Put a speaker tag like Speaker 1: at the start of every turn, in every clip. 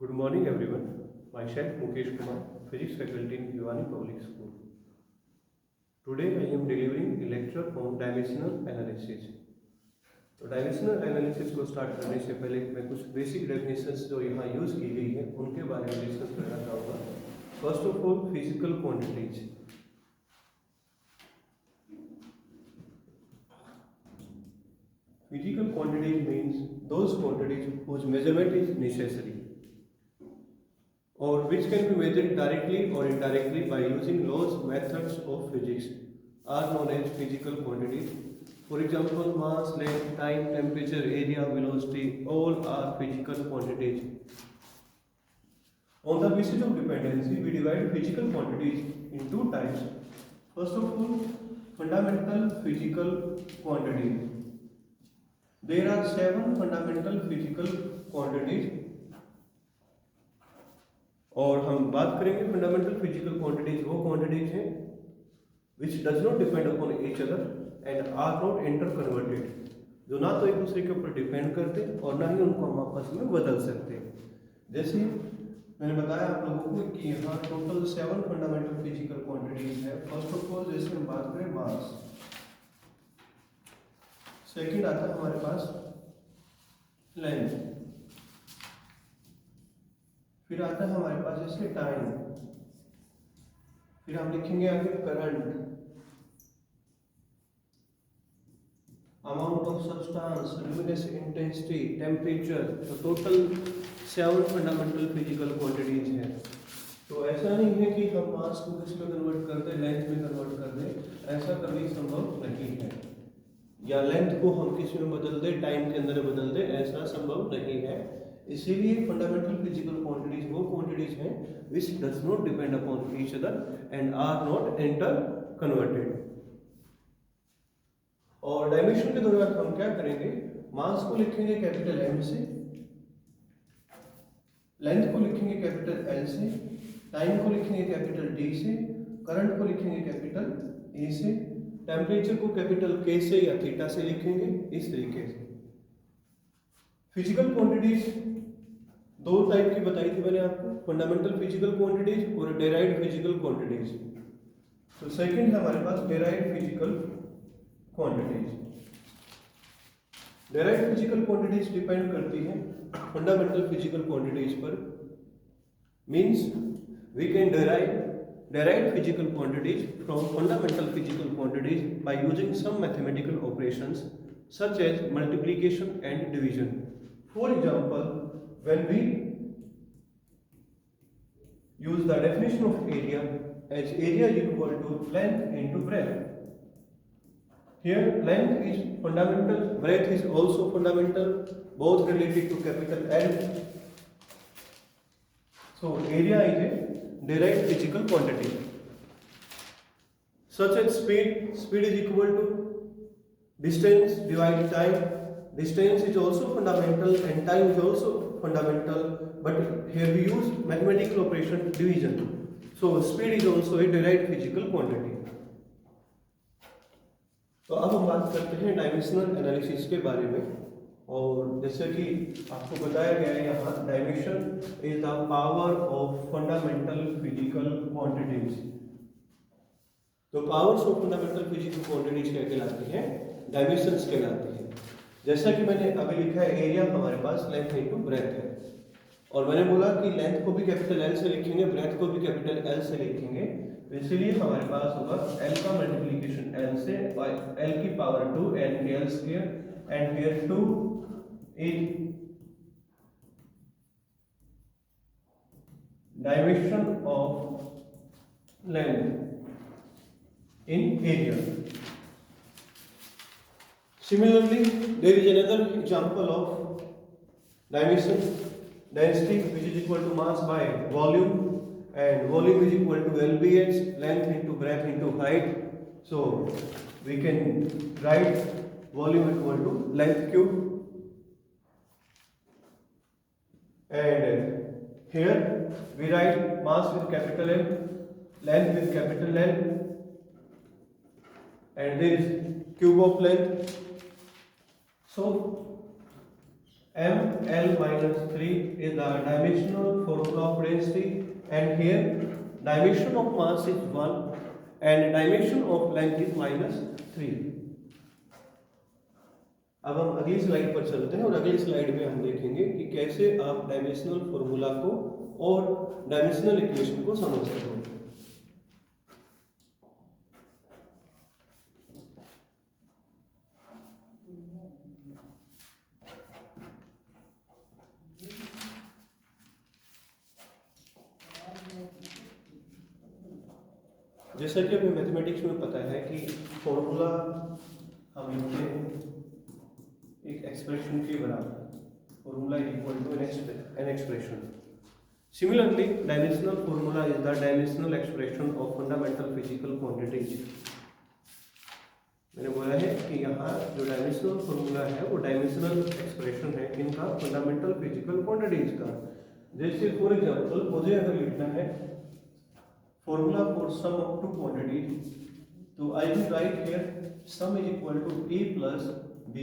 Speaker 1: Good morning everyone. Myself Mukesh Kumar, Physics faculty in Bhiwani Public School. Today I am delivering a lecture on dimensional analysis. तो dimensional analysis को start करने से पहले मैं कुछ basic definitions जो यहाँ यूज़ की गई है उनके बारे में डिस्कस करना चाहूँगा. First of all physical quantities. Physical quantities means those quantities whose measurement is necessary or which can be measured directly or indirectly by using laws, methods of physics are known as physical quantities. For example, mass, length, time, temperature, area, velocity, all are physical quantities. On the basis of dependency, we divide physical quantities in two types. First of all, fundamental physical quantities. There are 7 fundamental physical quantities और हम बात करेंगे fundamental physical quantities. वो quantities हैं which does not depend upon each other and are not interconverted, जो ना तो एक दूसरे के ऊपर डिपेंड करते और ना ही उनको हम आपस में बदल सकते. जैसे मैंने बताया आप लोगों को कि यहाँ टोटल 7 फंडामेंटल फिजिकल क्वांटिटीज है. फर्स्ट ऑफ ऑल जैसे हम बात करें मास, सेकेंड आता है हमारे पास लेंथ, फिर आता है हमारे पास जैसे टाइम, फिर हम लिखेंगे आगे current, amount of substance, luminous intensity, temperature. तो टोटल 7 फंडामेंटल फिजिकल क्वांटिटीज हैं. तो ऐसा नहीं है कि हम मास को किस में कन्वर्ट कर दें, लेंथ में कन्वर्ट कर दें, ऐसा कभी संभव नहीं है. या लेंथ को हम किस में बदल दें, टाइम के अंदर बदल दें, ऐसा संभव नहीं है. इसीलिए फंडामेंटल फिजिकल क्वांटिटीज वो क्वांटिटीज हैं which does not depend upon each other and are not interconverted. और डायमेंशन के दौरान हम क्या करेंगे, मास को लिखेंगे कैपिटल एम से, लेंथ को लिखेंगे कैपिटल एल से, टाइम को लिखेंगे कैपिटल डी से, करंट को लिखेंगे कैपिटल ए से, टेम्परेचर को कैपिटल के से या थीटा से लिखेंगे. इस तरीके से फिजिकल क्वांटिटीज दो टाइप की बताई थी मैंने आपको, फंडामेंटल फिजिकल क्वांटिटीज और डेराइव्ड फिजिकल क्वांटिटीज. तो सेकंड हमारे पास derived physical quantities. Derived physical quantities depend करती हैं फंडामेंटल फिजिकल क्वांटिटीज पर. Means we can derive physical quantities from fundamental physical quantities by using some mathematical operations such as multiplication and division. For example, when we use the definition of area as area is equal to length into breadth. Here length is fundamental, breadth is also fundamental, both related to capital L. So area is a derived physical quantity. Such as speed is equal to distance divided time. Distance is also fundamental and time is also fundamental, but here we use mathematical operation division. So speed is also a derived physical quantity. तो अब हम बात करते हैं dimensional analysis के बारे में. और जैसे कि आपको बताया गया है यहाँ, dimension is the power of fundamental physical quantities. तो powers of fundamental physical quantities क्या कहलाती हैं, डायमेंशंस कहलाती हैं. जैसा कि मैंने अभी लिखा है, एरिया हमारे पास लेंथ इनटू ब्रेथ है, और मैंने बोला कि लेंथ को भी कैपिटल एल से लिखेंगे, ब्रेथ को भी कैपिटल एल से लिखेंगे. तो इसलिए हमारे पास होगा एल का मल्टीप्लिकेशन एल से, एल की पावर 2 एन के L square, and here 2 is dimension of length in area. Similarly, there is another example of dimension density, which is equal to mass by volume, and volume is equal to LBH, length into breadth into height. So we can write volume equal to length cube, and here we write mass with capital M, length with capital L, and there is cube of length. So ml minus 3 is the dimensional formula of density, and here dimension of mass is 1 and dimension of length is -3. अब हम अगली slide पर चलते हैं और अगली slide में हम देखेंगे कि कैसे आप डायमेंशनल फॉर्मूला को और डायमेंशनल इक्वेशन को समझ सकते हैं। जैसा कि हमें मैथमेटिक्स में पता है कि फॉर्मूला हम लिखते हैं एक एक्सप्रेशन के बराबर, formula equal to an expression. Similarly dimensional formula is the dimensional expression of fundamental physical quantities. मैंने बोला है कि यहाँ जो डायमेंशनल फॉर्मूला है वो डायमेंशनल एक्सप्रेशन है इनका फंडामेंटल फिजिकल क्वांटिटीज का। जैसे फॉर एग्जांपल मुझे अगर लिखना है formula for sum of two quantities, तो I will write here sum is equal to a plus b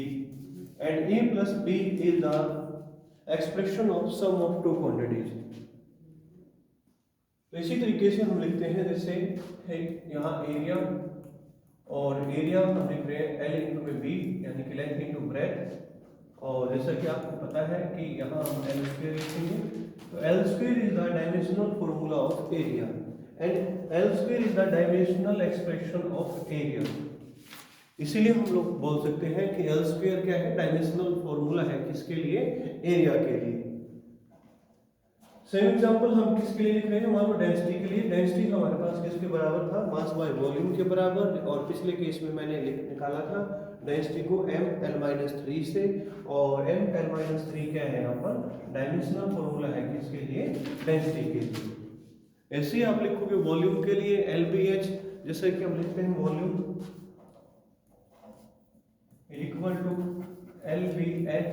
Speaker 1: and a plus b is the expression of sum of two quantities। तो इसी तरीके से हम लिखते हैं जैसे है यहाँ एरिया, और एरिया हम लिख रहे हैं L इंटू बी यानी कि लेंथ इंटू ब्रेथ। और जैसा कि आपको पता है कि यहाँ हम L स्क्वायर लिखेंगे, तो L square is the dimensional formula of area and L square is the dimensional expression of area. इसीलिए हम लोग बोल सकते हैं कि L स्क्वायर क्या है, डायमेंशनल फॉर्मूला है किसके लिए, एरिया के लिए। सेम एग्जांपल हम किसके लिए लिख रहे हैं, मान लो डेंसिटी के लिए। डेंसिटी हमारे पास किसके बराबर था, मास बाय वॉल्यूम के बराबर, और पिछले केस में मैंने निकाला था डेंसिटी को ml-3 से, और ml-3 क्या है यहाँ पर डायमेंशनल फॉर्मूला है किसके लिए, डेंसिटी के लिए। ऐसे ही आप लिखोगे वॉल्यूम के लिए LBH, जैसे कि हम लिखते हैं वॉल्यूम इक्वल टू LBH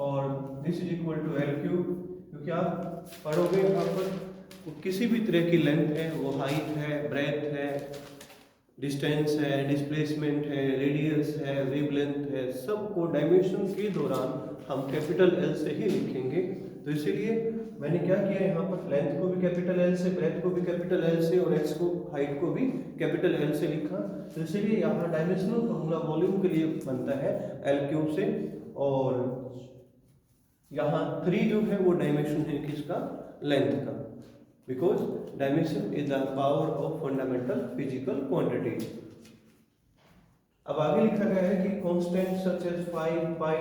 Speaker 1: और this is equal to LQ, क्योंकि आप पढ़ोगे यहाँ पर किसी भी तरह की लेंथ है, वो हाइट है, ब्रेथ है, डिस्टेंस है, डिस्प्लेसमेंट है, रेडियस है, वेवलेंथ है, सबको डायमेंशन के दौरान हम कैपिटल L से ही लिखेंगे। तो इसीलिए मैंने क्या किया यहाँ पर, लेंथ को भी कैपिटल L से, ब्रेथ को भी कैपिटल L से, और x को, हाइट को भी कैपिटल L से लिखा। तो इसीलिए यहाँ डायमेंशनल फॉर्मूला वॉल्यूम के लिए बनता है L³ से, और यहाँ 3 जो है वो डायमेंशन है किसका, लेंथ का, because dimension is the power of fundamental physical quantity. अब आगे लिखा गया है कि कांस्टेंट सच एज पाई,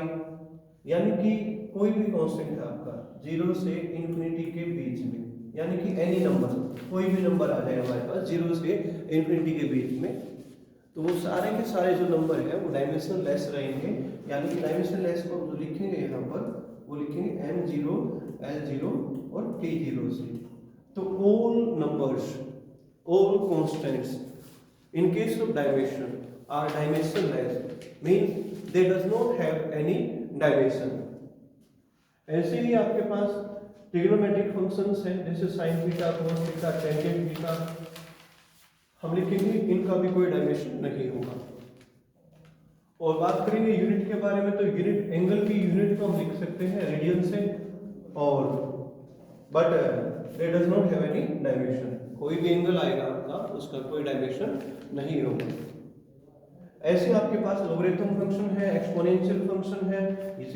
Speaker 1: यानी कि कोई भी कांस्टेंट है आपका 0 से इंफिनिटी के बीच में, यानी कि एनी नंबर, कोई भी नंबर आ जाए हमारे पास 0 से इंफिनिटी के बीच में, तो वो सारे के सारे जो नंबर है वो डायमेंशन लेस रहेंगे। यानी कि डायमेंशन लेस को जो लिखेंगे यहाँ पर, वो लिखेंगे m0, l0 और t0 से। तो all numbers, all constants in case of dimension are dimensionless, means they does not have any dimension। ऐसे ही आपके पास ट्रिग्नोमेट्रिक फंक्शंस हैं, जैसे sin theta, cos theta, tangent theta, हम लिखेंगे इनका भी कोई डायमेंशन नहीं होगा। और बात करेंगे यूनिट के बारे में, तो यूनिट, एंगल की यूनिट को हम लिख सकते हैं रेडियन से, और but they does not have any dimension. कोई भी एंगल आएगा आपका, उसका कोई डायमेंशन नहीं होगा। ऐसे आपके पास लॉगरिथम फंक्शन है, एक्सपोनेंशियल फंक्शन है,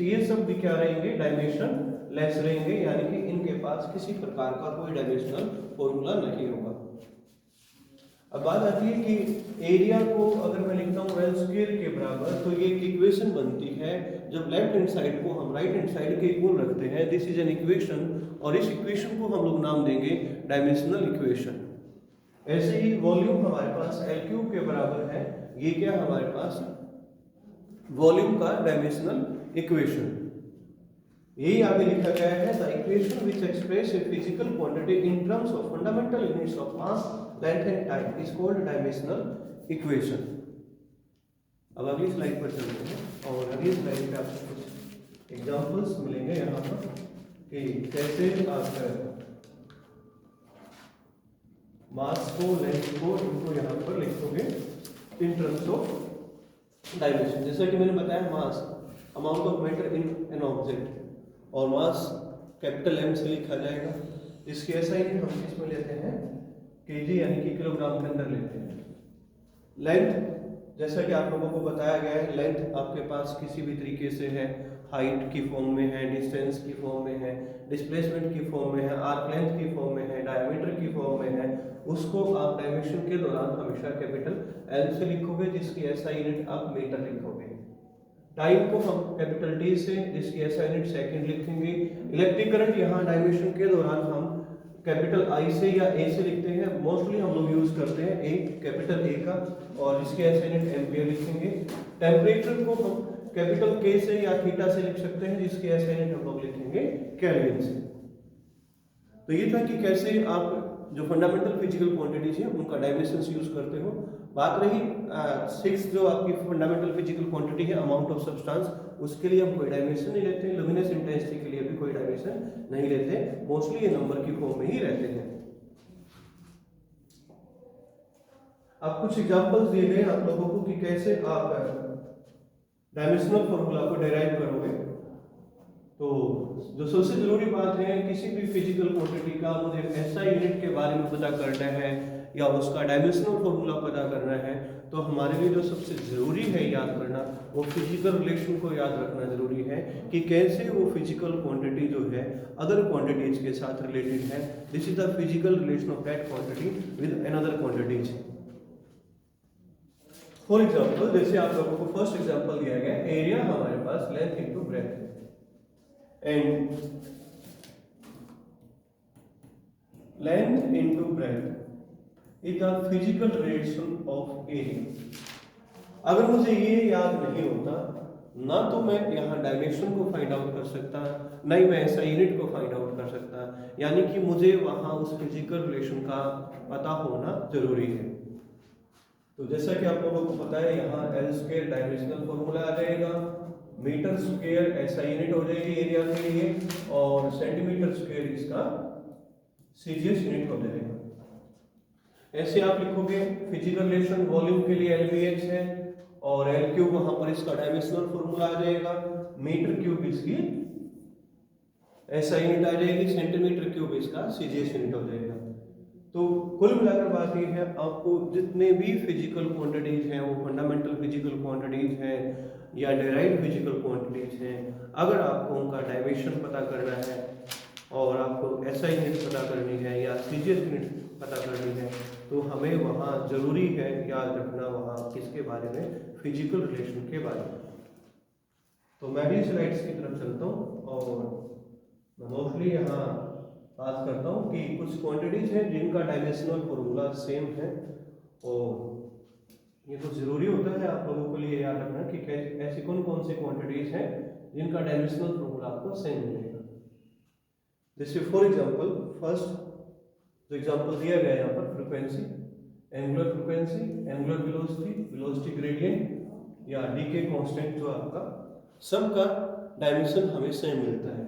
Speaker 1: ये सब भी क्या रहेंगे, डायमेंशन लेस रहेंगे, यानी कि इनके पास किसी प्रकार का कोई डायमेंशनल फॉर्मूला नहीं होगा। अब बात आती है कि एरिया को अगर मैं लिखता हूँ L स्क्वायर के बराबर, तो ये एक इक्वेशन बनती है जब लेफ्ट हैंड साइड को हम राइट हैंड साइड के इक्वल रखते हैं। दिस इज एन इक्वेशन, और इस इक्वेशन को हम लोग नाम देंगे डायमेंशनल इक्वेशन। ऐसे ही वॉल्यूम हमारे पास L³ के बराबर है, ये क्या हमारे पास वॉल्यूम का डायमेंशनल इक्वेशन। यही आगे लिखा गया है, the equation which express A physical quantity in terms of fundamental units of mass, length and time is called dimensional equation. अब अगली स्लाइड पर चलते हैं, और अगली स्लाइड पे आपको कुछ एग्जांपल्स मिलेंगे यहाँ पर कि कैसे आप मास को, लेंथ को, इनको यहाँ पर लिखोगे इन टर्म्स ऑफ डायमेंशन। जैसा कि मैंने बताया, mass amount of matter in an object, object और मास कैपिटल M से लिखा जाएगा। इसकी SI यूनिट हम किसमें लेते हैं, kg यानी कि किलोग्राम के अंदर लेते हैं। लेंथ जैसा कि आप लोगों को बताया गया है, लेंथ आपके पास किसी भी तरीके से है, हाइट की फॉर्म में है, डिस्टेंस की फॉर्म में है, डिस्प्लेसमेंट की फॉर्म में है, आर्क लेंथ की फॉर्म में है, डायमीटर की फॉर्म में है, उसको आप डायमेंशन के दौरान हमेशा कैपिटल L से लिखोगे, जिसकी SI यूनिट आप मीटर लिखोगे। टाइम को हम कैपिटल T से, जिसकी SI यूनिट सेकंड लिखेंगे। इलेक्ट्रिक करंट यहाँ डायमेंशन के दौरान हम कैपिटल I से या A से लिखते हैं, मोस्टली हम लोग यूज करते हैं A, कैपिटल A का, और इसके SI यूनिट एम्पियर लिखेंगे। टेम्परेचर को हम कैपिटल K से या थीटा से लिख सकते हैं, जिसके SI यूनिट हम लोग लिखेंगे केल्विन से। तो ये था कि कैसे आप जो फंडामेंटल फिजिकल क्वांटिटीज है उनका डायमेंशंस यूज करते हो। बात रही सिक्स जो आपकी फंडामेंटल फिजिकल क्वांटिटी है, अमाउंट ऑफ सब्सटेंस, उसके लिए हम कोई डायमेंशन नहीं लेते। लुमिनस इंटेंसिटी के लिए भी कोई डायमेंशन नहीं लेते, मोस्टली ये नंबर की फॉर्म में ही रहते हैं। अब कुछ एग्जांपल्स दिए गए आप लोगों को कि कैसे आप डायमेंशनल फॉर्मूला को डिराइव करोगे। तो जो सबसे जरूरी बात है, किसी भी फिजिकल क्वांटिटी का मुझे SI यूनिट के बारे में पता करना है या उसका डायमेंशनल फॉर्मूला पता करना है, तो हमारे लिए जो सबसे जरूरी है याद करना, वो फिजिकल रिलेशन को याद रखना जरूरी है कि कैसे वो फिजिकल क्वांटिटी जो है अदर क्वांटिटीज के साथ रिलेटेड है। This is the physical relation of that quantity with another quantities. For example, जैसे आप लोगों को फर्स्ट एग्जांपल दिया गया, एरिया हमारे पास length into breadth and length into breadth is the physical relation of area। अगर मुझे ये याद नहीं होता ना तो मैं यहाँ डायमेंशन को फाइंड आउट कर सकता, ना ही मैं SI यूनिट को फाइंड आउट कर सकता, यानी कि मुझे वहाँ उस फिजिकल रिलेशन का पता होना जरूरी है। तो जैसा कि आप लोगों को पता है, यहाँ L स्क्वायर डायमेंशनल फॉर्मूला आ जाएगा, मीटर स्क्वायर SI यूनिट हो जाएगी एरिया के लिए, और सेंटीमीटर स्क्वायर इसका CGS यूनिट हो जाएगा। ऐसे आप लिखोगे फिजिकल रिलेशन, वॉल्यूम के लिए LVH है, और L क्यूब वहां पर इसका डायमेंशनल फॉर्मूला आ जाएगा, मीटर क्यूब इसकी SI यूनिट आ जाएगी, सेंटीमीटर क्यूब इसका CGS यूनिट हो जाएगा। तो कुल मिलाकर बात यह है, आपको जितने भी फिजिकल क्वांटिटीज हैं, वो फंडामेंटल फिजिकल क्वांटिटीज हैं या डेराइव्ड फिजिकल क्वांटिटीज हैं, अगर आपको उनका डायमेंशन पता करना है और आपको SI यूनिट पता करनी है या CGS यूनिट पता करनी है, तो हमें वहाँ जरूरी है याद रखना वहाँ किसके बारे में, फिजिकल रिलेशन के बारे में। तो मैं भी स्लाइड्स की तरफ चलता हूँ और मोस्टली यहाँ बात करता हूँ कि कुछ क्वांटिटीज हैं जिनका डायमेंशनल फॉर्मूला सेम है, और ये तो जरूरी होता है आप लोगों के लिए याद रखना कि ऐसी कौन कौन सी क्वांटिटीज हैं जिनका डायमेंशनल फॉर्मूला आपको सेम मिलेगा। जैसे फॉर एग्जांपल, फर्स्ट जो एग्जांपल दिया गया है यहाँ पर, frequency, angular frequency, angular velocity, velocity gradient या डीके कांस्टेंट, जो आपका सबका डायमेंशन हमें सेम मिलता है।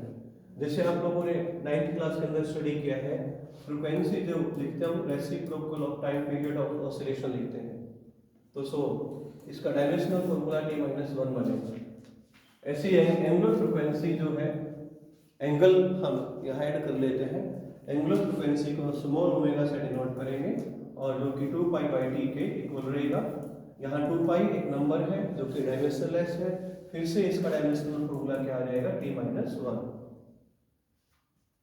Speaker 1: जैसे आप लोगों ने 9th क्लास के अंदर स्टडी किया है, फ्रीक्वेंसी जो लिखते हैं हम reciprocal of time period of oscillation लिखते हैं, तो इसका डायमेंशनल फॉर्मूला T-1 बनेगा। ऐसी एंगुलर फ्रीक्वेंसी जो है, एंगल हम यहाँ ऐड कर लेते हैं, एंगुलर फ्रीक्वेंसी को स्मॉल ओमेगा से डिनोट करेंगे, और जो कि 2π/T के इक्वल रहेगा। यहाँ 2π एक नंबर है जो कि डायमेंशनलेस है, फिर से इसका डायमेंशनल फॉर्मूला क्या आ जाएगा, T-1।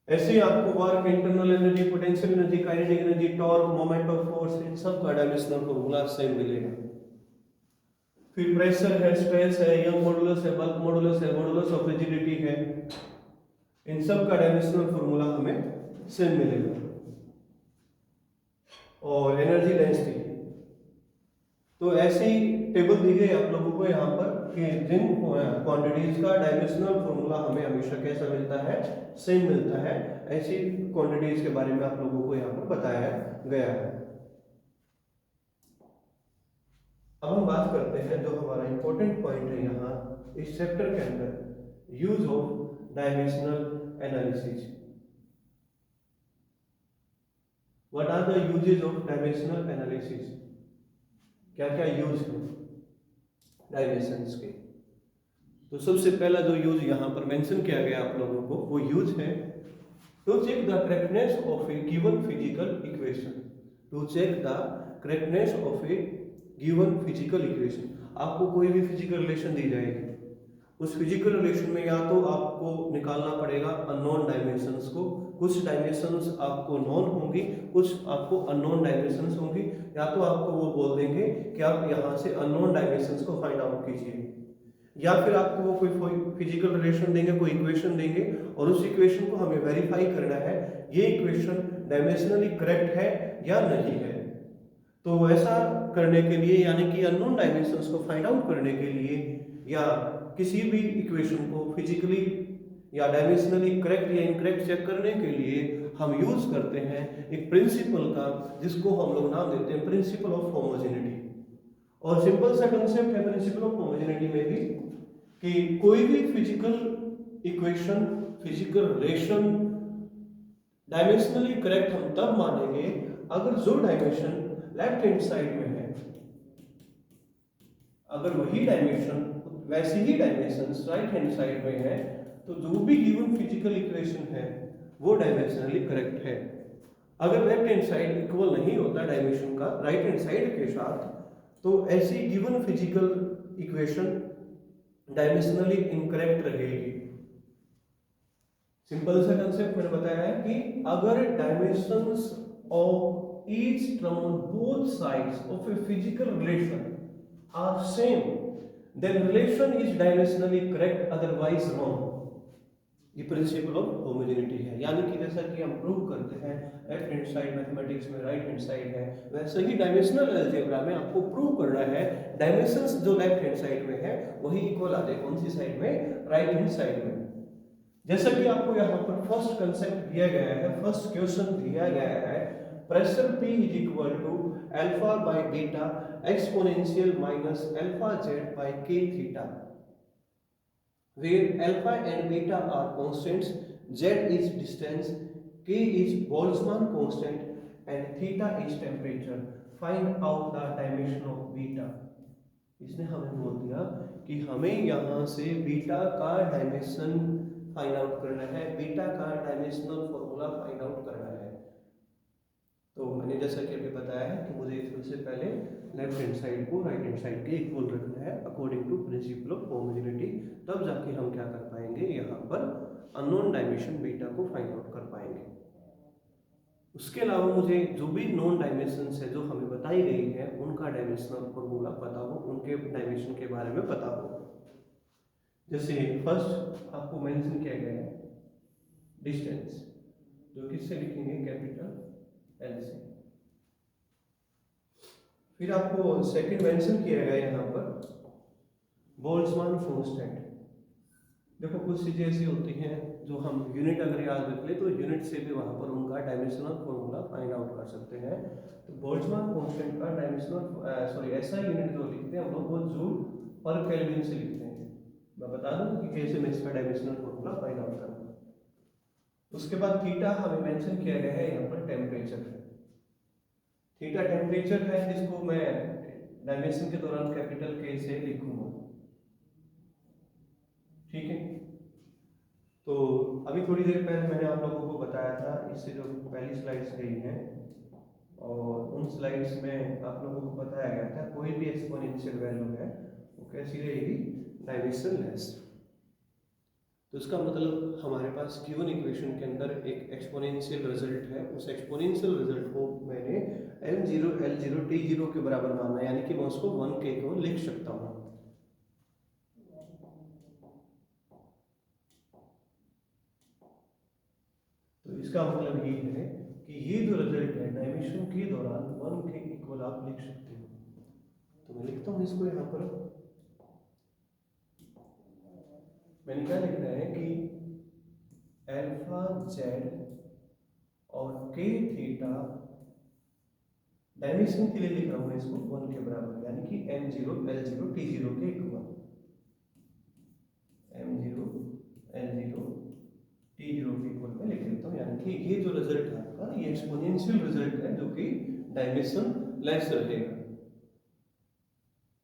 Speaker 1: ऐसे आपको work, internal energy, potential energy, kinetic energy, torque, moment of force, इन सब का डायमेंशनल फॉर्मूला सेम मिलेगा। फिर प्रेशर है, स्ट्रेस है, यंग मॉडुलस है, बल्क मॉडुलस है, मॉडुलस ऑफ रिजिडिटी है, इन सब का डायमेंशनल फॉर्मूला हमें सेम मिलेगा। और एनर्जी डेंसिटी, तो ऐसी टेबल दी गई आप लोगों को यहाँ पर कि जिन क्वांटिटीज का डायमेंशनल फॉर्मूला हमें हमेशा कैसा मिलता है, सेम मिलता है, ऐसी क्वांटिटीज के बारे में आप लोगों को यहाँ पर बताया गया है। अब हम बात करते हैं जो हमारा इंपॉर्टेंट पॉइंट है यहाँ इस चैप्टर के अंदर, use of dimensional analysis. What are the uses of dimensional analysis, क्या क्या यूज है डायमेंशंस के। तो सबसे पहला जो यूज यहाँ पर मेंशन किया गया आप लोगों को वो यूज है to check the correctness of a given physical equation. To check the correctness of a given physical equation. आपको कोई भी फिजिकल रिलेशन दी जाएगी, उस फिजिकल रिलेशन में या तो आपको निकालना पड़ेगा अननोन डायमेंशंस को, कुछ डायमेंशंस आपको नोन होंगी, कुछ आपको अननोन डायमेंशंस होंगी, या तो आपको वो बोल देंगे कि आप यहाँ से अननोन डायमेंशंस को फाइंड आउट कीजिए, या फिर आपको वो कोई फिजिकल रिलेशन देंगे, कोई इक्वेशन देंगे और उस इक्वेशन को हमें वेरीफाई करना है ये इक्वेशन डायमेंशनली करेक्ट है या नहीं है। तो ऐसा करने के लिए यानी कि अननोन डायमेंशंस को फाइंड आउट करने के लिए या किसी भी इक्वेशन को फिजिकली या डायमेंशनली करेक्ट या इनकरेक्ट चेक करने के लिए हम यूज करते हैं एक प्रिंसिपल का, जिसको हम लोग नाम देते हैं प्रिंसिपल ऑफ होमोजेनिटी। और सिंपल सा कंसेप्ट है प्रिंसिपल ऑफ होमोजेनिटी में भी कि कोई भी physical equation, physical relation dimensionally correct हम तब मानेंगे अगर जो डायमेंशन लेफ्ट हैंड साइड में है, अगर वही डायमेंशन वैसी ही डायमेंशंस राइट हैंड साइड में है, तो जो भी गिवन फिजिकल इक्वेशन है वो डायमेंशनली करेक्ट है। अगर लेफ्ट हैंड साइड इक्वल नहीं होता डायमेंशन का राइट हैंड साइड के साथ, तो ऐसी given physical equation dimensionally incorrect रहेगी। सिंपल सा कंसेप्ट मैंने बताया है कि अगर dimensions of each term on both sides of a physical relation are same, then relation is dimensionally correct, otherwise wrong। ये प्रिंसिपल ऑफ होमोजेनिटी है, यानी कि जैसा कि हम प्रूव करते हैं लेफ्ट हैंड साइड मैथमेटिक्स में राइट हैंड साइड है, वैसे ही डायमेंशनल अलजेब्रा में आपको प्रूव करना है डायमेंशंस जो लेफ्ट हैंड साइड में है वही इक्वल आ जाए कौन सी साइड में, राइट हैंड साइड में। जैसा कि आपको यहाँ पर फर्स्ट कंसेप्ट दिया गया है, फर्स्ट क्वेश्चन दिया गया है, pressure P is equal to alpha by beta exponential minus alpha Z by k theta, where alpha and beta are constants, z is distance, k is Boltzmann constant and theta is temperature, find out the dimension of beta। इसने हमें बोल दिया कि हमें यहाँ से beta का dimension find out करना है, बीटा का डायमेंशनल फॉर्मूला फाइंड आउट करना है। तो मैंने जैसा कि अभी बताया है कि मुझे सबसे पहले लेफ्ट हैंड साइड को राइट हैंड साइड के इक्वल रखना है according to principle of homogeneity, तब जाके हम क्या कर पाएंगे, यहाँ पर अननोन डायमेंशन बीटा को फाइंड आउट कर पाएंगे। उसके अलावा मुझे जो भी नॉन डायमेंशंस है जो हमें बताई गई है उनका डायमेंशनल फॉर्मूला पता हो, उनके डायमेंशन के बारे में पता हो। जैसे फर्स्ट आपको मेंशन किया गया है डिस्टेंस, जो किससे लिखेंगे, कैपिटल एल से। फिर आपको सेकंड मेंशन किया गया यहाँ पर बोल्ट्जमान कांस्टेंट। देखो कुछ चीजें ऐसी होती हैं जो हम यूनिट अगर याद रख ले तो यूनिट से भी वहां पर उनका डायमेंशनल फॉर्मूला फाइंड आउट कर सकते हैं। तो बोल्ट्जमान कांस्टेंट का डायमेंशनल ऐसा यूनिट जो लिखते हैं हम लोग वो जूल पर केल्विन से लिखते हैं। मैं बता दूं कि कैसे मैं इसका डायमेंशनल फॉर्मूला फाइंड आउट करूंगा। उसके बाद थीटा हमें मेंशन किया गया है यहाँ पर टेम्परेचर। थीटा टेम्परेचर है जिसको मैं डायमेंशन के दौरान कैपिटल के से लिखूंगा, ठीक है। तो अभी थोड़ी देर पहले मैंने आप लोगों को बताया था, इससे जो पहली स्लाइड्स गई हैं और उन स्लाइड्स में आप लोगों को बताया गया था कोई भी एक्सपोनेंशियल वैल्यू है वो कैसी रहेगी, डायमेंशनलेस। तो इसका मतलब हमारे पास गिवन इक्वेशन के अंदर एक एक्सपोनेंशियल रिजल्ट है, उस एक्सपोनेंशियल रिजल्ट को मैंने m0 l0 t0 के बराबर मानना है, यानी कि मैं उसको 1k को लिख सकता हूँ। तो इसका मतलब ये है कि ये जो रिजल्ट है डायमेंशन के दौरान 1k इक्वल आप लिख सकते हो। तो मैं लिखता हूँ इसको यहाँ पर, मैंने क्या लिखना है कि अल्फा जेड और के थीटा डायमेंशन के लिए लिख रहा हूं इसको 1 के बराबर, यानी कि m0 l0 t0 के इक्वल, m0 l0 t0 के इक्वल में लिख देता हूं। यानी कि ये जो रिजल्ट है आपका ये एक्सपोनेंशियल रिजल्ट है जो कि डायमेंशन लेस रहेगा।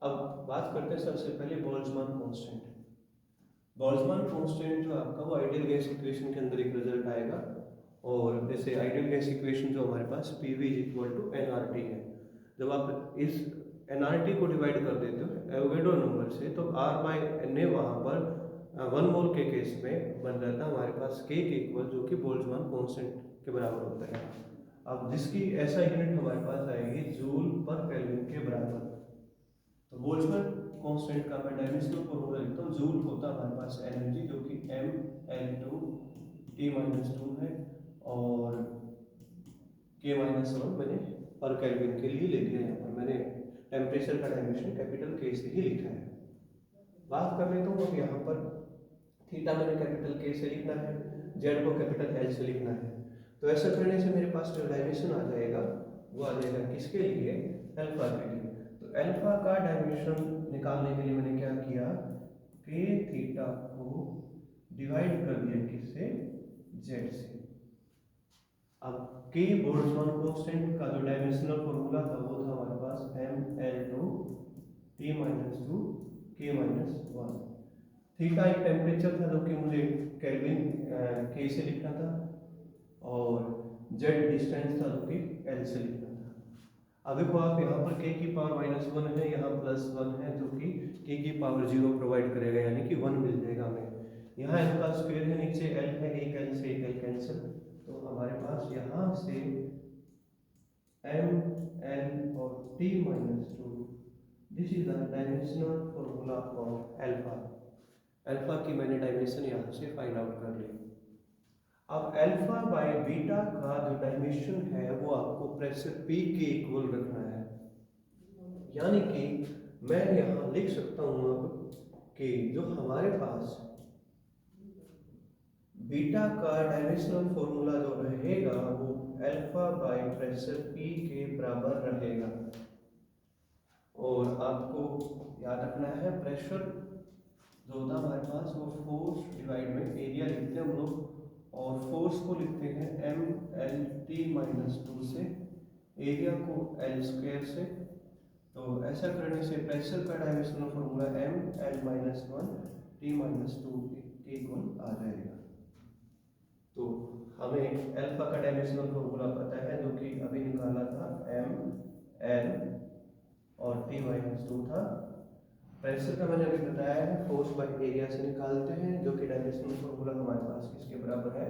Speaker 1: अब बात करते हैं सबसे पहले बोल्ट्जमान कांस्टेंट। बोल्ट्जमान कांस्टेंट जो आपका वो आइडियल गैस इक्वेशन के अंदर एक रिजल्ट आएगा, और जैसे आइडियल गैस इक्वेशन जो हमारे पास PV = nRT है। जब आप इस nRT को डिवाइड कर देते हो एवोगैड्रो नंबर से, तो R/Na वहाँ पर 1 मोल के केस में बन जाता है हमारे पास K के इक्वल, जो कि बोल्ट्जमान कांस्टेंट के बराबर होता है। अब जिसकी ऐसा यूनिट हमारे पास आएगी जूल पर केल्विन के बराबर। तो बोल्ट्जमान कांस्टेंट का मैं डायमेंशनल फॉर्मूला लिखता हूँ। जूल होता है हमारे पास एनर्जी, जो कि mL2T-2 है, और K-1 मैंने पर केल्विन के लिए ले लिया। यहाँ पर मैंने टेम्परेचर का डायमेंशन कैपिटल K से ही लिखा है। बात कर लेता हूँ अब यहाँ पर थीटा मैंने कैपिटल K से लिखना है, जेड को कैपिटल L से लिखना है। तो ऐसा करने से मेरे पास जो डायमेंशन आ जाएगा वो आ जाएगा किसके लिए, अल्फा के लिए। तो अल्फा का डायमेंशन निकालने के लिए मैंने क्या किया कि थीटा को डिवाइड कर दिया किससे, जेड से। अब के बोल्ट्जमान कांस्टेंट का जो डायमेंशनल फॉर्मूला था वो था हमारे पास mL2T-2 K-1। थीटा एक टेम्परेचर था जो कि मुझे केल्विन K से लिखना था, और जेड डिस्टेंस था जो कि L से लिखना था। अब देखो आप यहाँ पर K की पावर -1 है, यहाँ +1 है, जो कि K की पावर 0 प्रोवाइड करेगा, यानी कि 1 मिल जाएगा हमें। यहाँ L का स्क्वायर है, नीचे L है, एक L से एक L कैंसिल, तो हमारे पास यहाँ से mL और T-2, this is the dimensional formula of alpha. Alpha की मैंने डायमेंशन यहाँ से फाइंड आउट कर ली। अब अल्फा बाय बीटा का जो डायमेंशन है वो आपको प्रेशर P के इक्वल रखना है, यानी कि मैं यहाँ लिख सकता हूँ अब कि जो हमारे पास बीटा का डायमेंशनल फॉर्मूला जो रहेगा वो अल्फा बाय प्रेशर P के बराबर रहेगा। और आपको याद रखना है प्रेशर जो होता है हमारे पास वो फोर्स डिवाइड में एरिया लिखते हैं हम लोग, और फोर्स को लिखते हैं mLT-2 से, एरिया को L² से। तो ऐसा करने से प्रेशर का डायमेंशनल फॉर्मूला mL-1T-2 के इक्वल आ जाएगा। तो हमें अल्फा का डायमेंशनल फॉर्मूला पता है, जो कि अभी निकाला था mL और T-2 था। प्रेशर का मैंने अभी बताया है, फोर्स बाय एरिया से निकालते हैं, जो कि डायमेंशनल फॉर्मूला हमारे पास किसके बराबर है,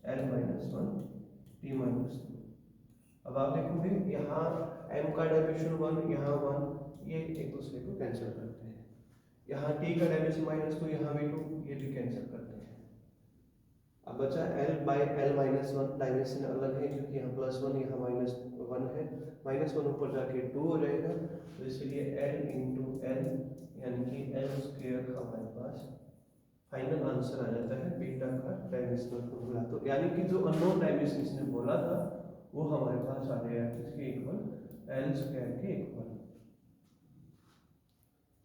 Speaker 1: mL-1T-2। अब आप देखोगे यहाँ m का डायमेंशन 1, यहाँ 1, ये एक दूसरे को कैंसिल करते हैं। यहाँ t का डायमेंशन -2, यहाँ भी 2, ये भी कैंसिल करते हैं। अब बचा L/L-1, डायमेंशन अलग है क्योंकि यहाँ +1, यहाँ -1 है, -1 ऊपर जाके 2 हो जाएगा, तो इसलिए L × L यानी कि L² हमारे पास फाइनल आंसर आ जाता है बीटा का डायमेंशनल फॉर्मूला। तो यानी कि जो अननोन डायमेंशन इसने बोला था वो हमारे पास आ गया किसके इक्वल, L² के इक्वल।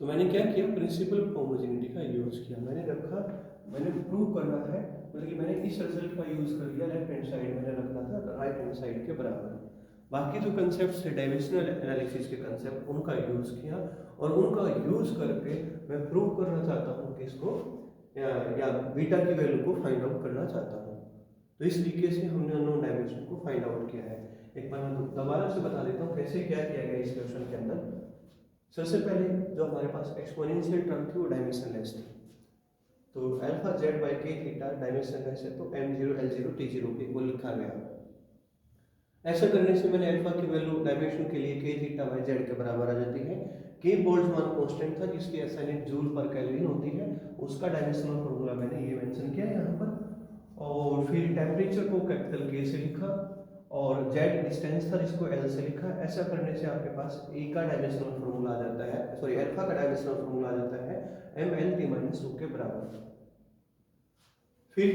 Speaker 1: तो मैंने क्या किया, प्रिंसिपल ऑफ होमोजेनिटी का यूज किया। मैंने प्रूव करना है, मतलब कि मैंने इस रिजल्ट का यूज कर लिया, लेफ्ट हैंड साइड मैंने रखना था राइट हैंड साइड के बराबर। बाकी जो कंसेप्ट थे डायमेंशनल एनालिसिस के कंसेप्ट, उनका यूज किया, और उनका यूज करके मैं प्रूव करना चाहता हूँ कि इसको या बीटा की वैल्यू को फाइंड आउट करना चाहता हूँ। तो इस तरीके से हमने अननोन डायमेंशन को फाइंड आउट किया है। एक बार मैं दोबारा से बता देता हूँ कैसे क्या किया गया इस क्वेश्चन के अंदर। सबसे पहले जो हमारे पास एक्सपोनेंशियल टर्म थी वो डायमेंशनलेस थी, तो अल्फा जेड बाई के थीटा डायमेंशनलेस है, तो m0 L0 T0 के इक्वल लिखा गया। ऐसा करने से मैंने अल्फा की वैल्यू डायमेंशन के लिए k थीटा बाई जेड के बराबर आ जाती है। k बोल्ट्जमान कांस्टेंट था जिसकी SI यूनिट जूल पर केल्विन होती है, उसका डायमेंशनल फॉर्मूला मैंने ये मेंशन किया यहाँ पर। और फिर टेम्परेचर को कैपिटल K से लिखा, और जेड डिस्टेंस था जिसको L से लिखा। ऐसा करने से आपके पास A का डायमेंशनल फॉर्मूला आ जाता है, सॉरी अल्फा का डायमेंशनल फॉर्मूला आ जाता है mL/T-2 के बराबर। फिर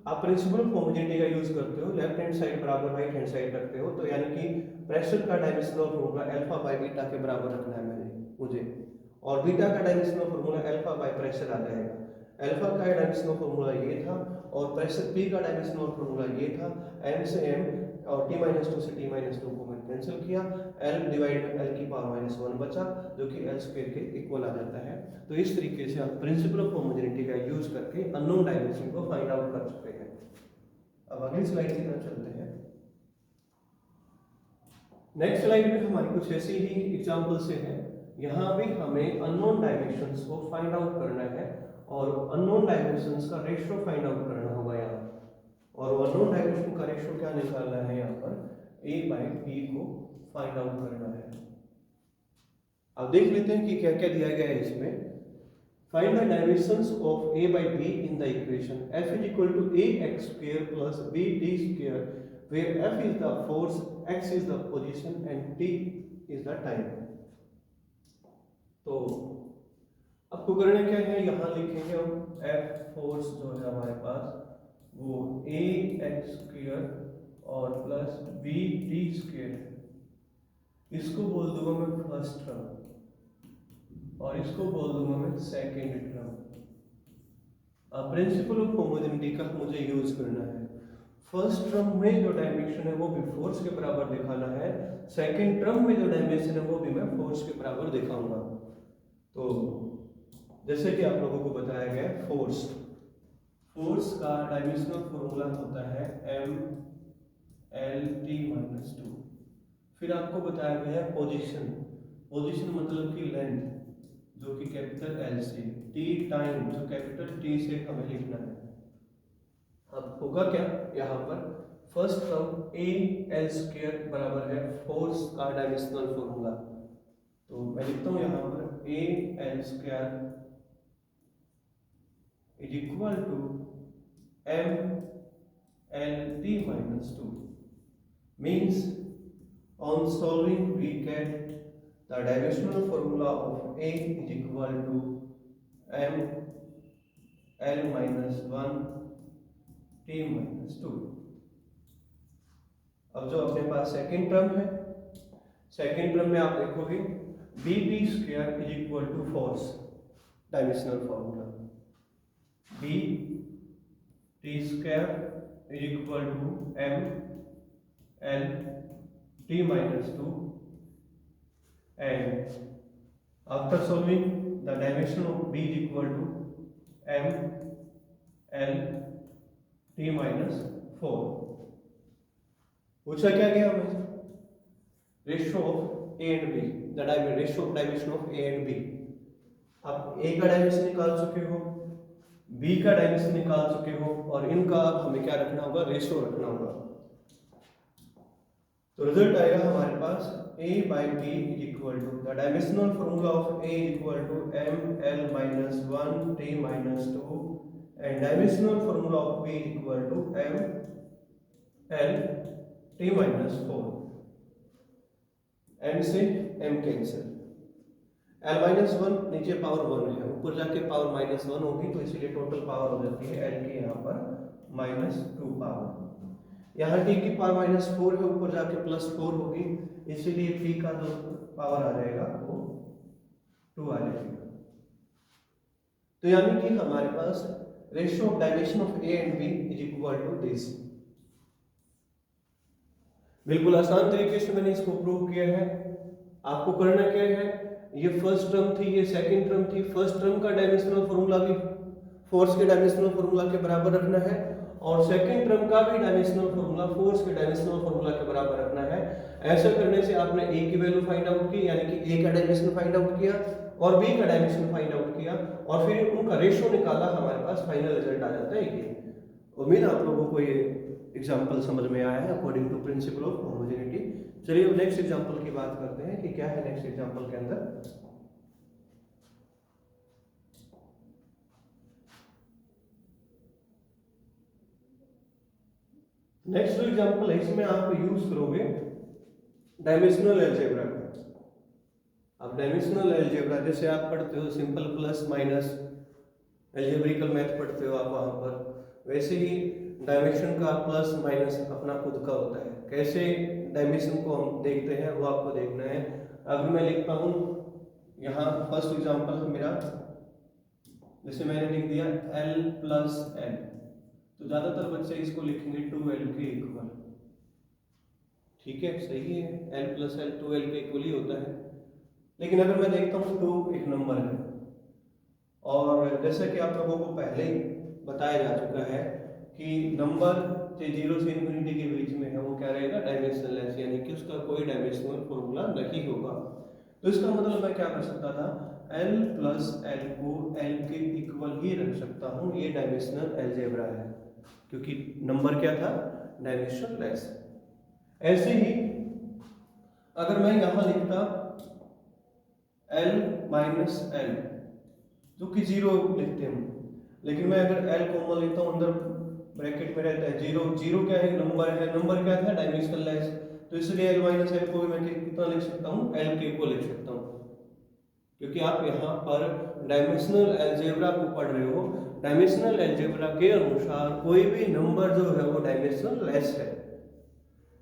Speaker 1: आप प्रिंसिपल ऑफ होमोजेनिटी का यूज करते हो, लेफ्ट हैंड साइड बराबर राइट हैंड साइड रखते हो, तो यानी कि प्रेशर का dimensional formula alpha by beta के बराबर रखना है मुझे, और बीटा का dimensional formula alpha by pressure आ जाएगा। अल्फा का डायमेंशनल फॉर्मूला ये था, और प्रेशर P का डायमेंशनल फॉर्मूला ये था, m से m और T-2 से T-2 को कैंसिल किया, l डिवाइड में l की पावर -1 बचा जो कि l स्क्वायर के इक्वल आ जाता है। तो इस तरीके से आप प्रिंसिपल ऑफ होमोजेनिटी का यूज करके अननोन डायमेंशन को फाइंड आउट कर चुके हैं। अब अगली स्लाइड की तरफ चलते हैं। नेक्स्ट स्लाइड में हमारी कुछ ऐसी ही एग्जांपल से है। यहाँ भी हमें अननोन डायमेंशंस को फाइंड आउट करना है और अननोन डायमेंशंस का रेशियो फाइंड आउट करना होगा यहाँ। और अननोन डायमेंशन का रेशियो क्या निकालना है यहाँ पर, a/b को फाइंड आउट करना है। अब देख लेते हैं कि क्या क्या दिया गया है इसमें। Find the dimensions of a/b in the equation f is equal to ax² plus bt² where f is the force, x is the position and t is the time। तो आपको करना क्या है, यहाँ लिखेंगे हम f फोर्स जो है हमारे पास वो ax² और प्लस bt², इसको बोल दूंगा मैं फर्स्ट टर्म और इसको बोल दूंगा मैं सेकेंड टर्म। अब प्रिंसिपल ऑफ होमोजेनिटी का मुझे यूज करना है। फर्स्ट टर्म में जो डायमेंशन है वो भी फोर्स के बराबर दिखाना है, सेकेंड टर्म में जो डायमेंशन है वो भी मैं फोर्स के बराबर दिखाऊंगा। तो जैसे कि आप लोगों को बताया गया, फोर्स का डायमेंशनल फॉर्मूला होता है mLT-2। फिर आपको बताया गया है पोजीशन मतलब कि लेंथ जो कि कैपिटल L से, टी टाइम जो कैपिटल T से हमें लिखना है। अब होगा क्या, यहाँ पर फर्स्ट टर्म AL² बराबर है फोर्स का डायमेंशनल फॉर्मूला। तो मैं लिखता हूँ यहाँ पर AL² is equal to mLT-2 means on solving we get the dimensional formula of A is equal to mL-1 T-2। अब जो अपने पास सेकेंड टर्म है, सेकेंड टर्म में आप देखोगे bt² is equal to force dimensional formula, bt² is equal to mL-T-2 and after solving the dimension of b is equal to mL-T-4। पूछा क्या गया हमें, ratio of a and b, the ratio of dimension of a and b। आप a का dimension निकाल चुके हो, b का डायमेंशन निकाल चुके हो और इनका अब हमें क्या रखना होगा, रेशियो रखना होगा। तो रिजल्ट आएगा हमारे पास a/b is equal to the dimensional formula of a is equal to mL-1 T-2 and dimensional formula of b is equal to mL-T-4। m से m कैंसिल, l-1 नीचे पावर 1 है, ऊपर जाके पावर -1 होगी तो इसीलिए टोटल पावर हो जाती है l की यहाँ पर -2 पावर। यहाँ t की पावर -4 है, ऊपर जाके +4 होगी, इसीलिए t का जो पावर आ जाएगा वो 2 आ जाएगा। तो यानी कि हमारे पास ratio of dimension of a and b is equal to this. बिल्कुल आसान तरीके से मैंने इसको प्रूव किया है। आपको करना क्या है, ये फर्स्ट टर्म थी, ये सेकंड टर्म थी, फर्स्ट टर्म का डायमेंशनल फॉर्मूला भी फोर्स के डायमेंशनल फॉर्मूला के बराबर रखना है और सेकंड टर्म का भी डायमेंशनल फॉर्मूला फोर्स के डायमेंशनल फॉर्मूला के बराबर रखना है। ऐसा करने से आपने a की वैल्यू फाइंड आउट की, यानी कि a का डायमेंशन फाइंड आउट किया और b का डायमेंशन फाइंड आउट किया और फिर उनका रेशियो निकाला, हमारे पास फाइनल रिजल्ट आ जाता है ये। उम्मीद आप लोगों को ये एग्जांपल समझ में आया है according to principle of homogeneity. चलिए अब नेक्स्ट एग्जांपल की बात करते हैं कि क्या है नेक्स्ट एग्जांपल के अंदर। नेक्स्ट जो एग्जांपल है इसमें आप यूज करोगे डायमेंशनल अलजेब्रा का। अब डायमेंशनल अलजेब्रा जैसे आप पढ़ते हो सिंपल प्लस माइनस अलजेब्रिकल मैथ पढ़ते हो आप वहां पर, वैसे ही डायमेंशन का प्लस माइनस अपना खुद का होता है। कैसे डायमेंशन को हम देखते हैं वो आपको देखना है। अभी मैं लिखता हूँ यहाँ फर्स्ट एग्जांपल मेरा, जैसे मैंने लिख दिया L+N, तो ज्यादातर बच्चे इसको लिखेंगे 2L के इक्वल। ठीक है, सही है, l प्लस एल 2l के इक्वल ही होता है। लेकिन अगर मैं देखता हूँ 2 एक नंबर है, और जैसा कि आप लोगों को पहले ही बताया जा चुका है कि नंबर जो 0 से इन्फिनिटी के बीच में है वो क्या रहेगा, डायमेंशनलेस, यानी कि उसका कोई डायमेंशनल फॉर्मूला नहीं होगा। तो इसका मतलब मैं क्या कर सकता था, l प्लस एल को l के इक्वल ही रख सकता हूँ, ये डायमेंशनल अलजेब्रा है, क्योंकि नंबर क्या था, डायमेंशनलेस। ऐसे ही अगर मैं यहाँ लिखता l माइनस एल, जो कि 0 लिखते हैं, लेकिन मैं अगर l कॉमन लेता हूँ, अंदर ब्रैकेट में रहता है 0, 0 क्या है, नंबर है, नंबर क्या था, डायमेंशनलेस, तो इसलिए l माइनस एल को भी मैं कितना लिख सकता हूँ, l के इक्वल लिख सकता हूँ, क्योंकि आप यहाँ पर डायमेंशनल अलजेब्रा को पढ़ रहे हो। डायमेंशनल अलजेब्रा के अनुसार कोई भी नंबर जो है वो डायमेंशनलेस है,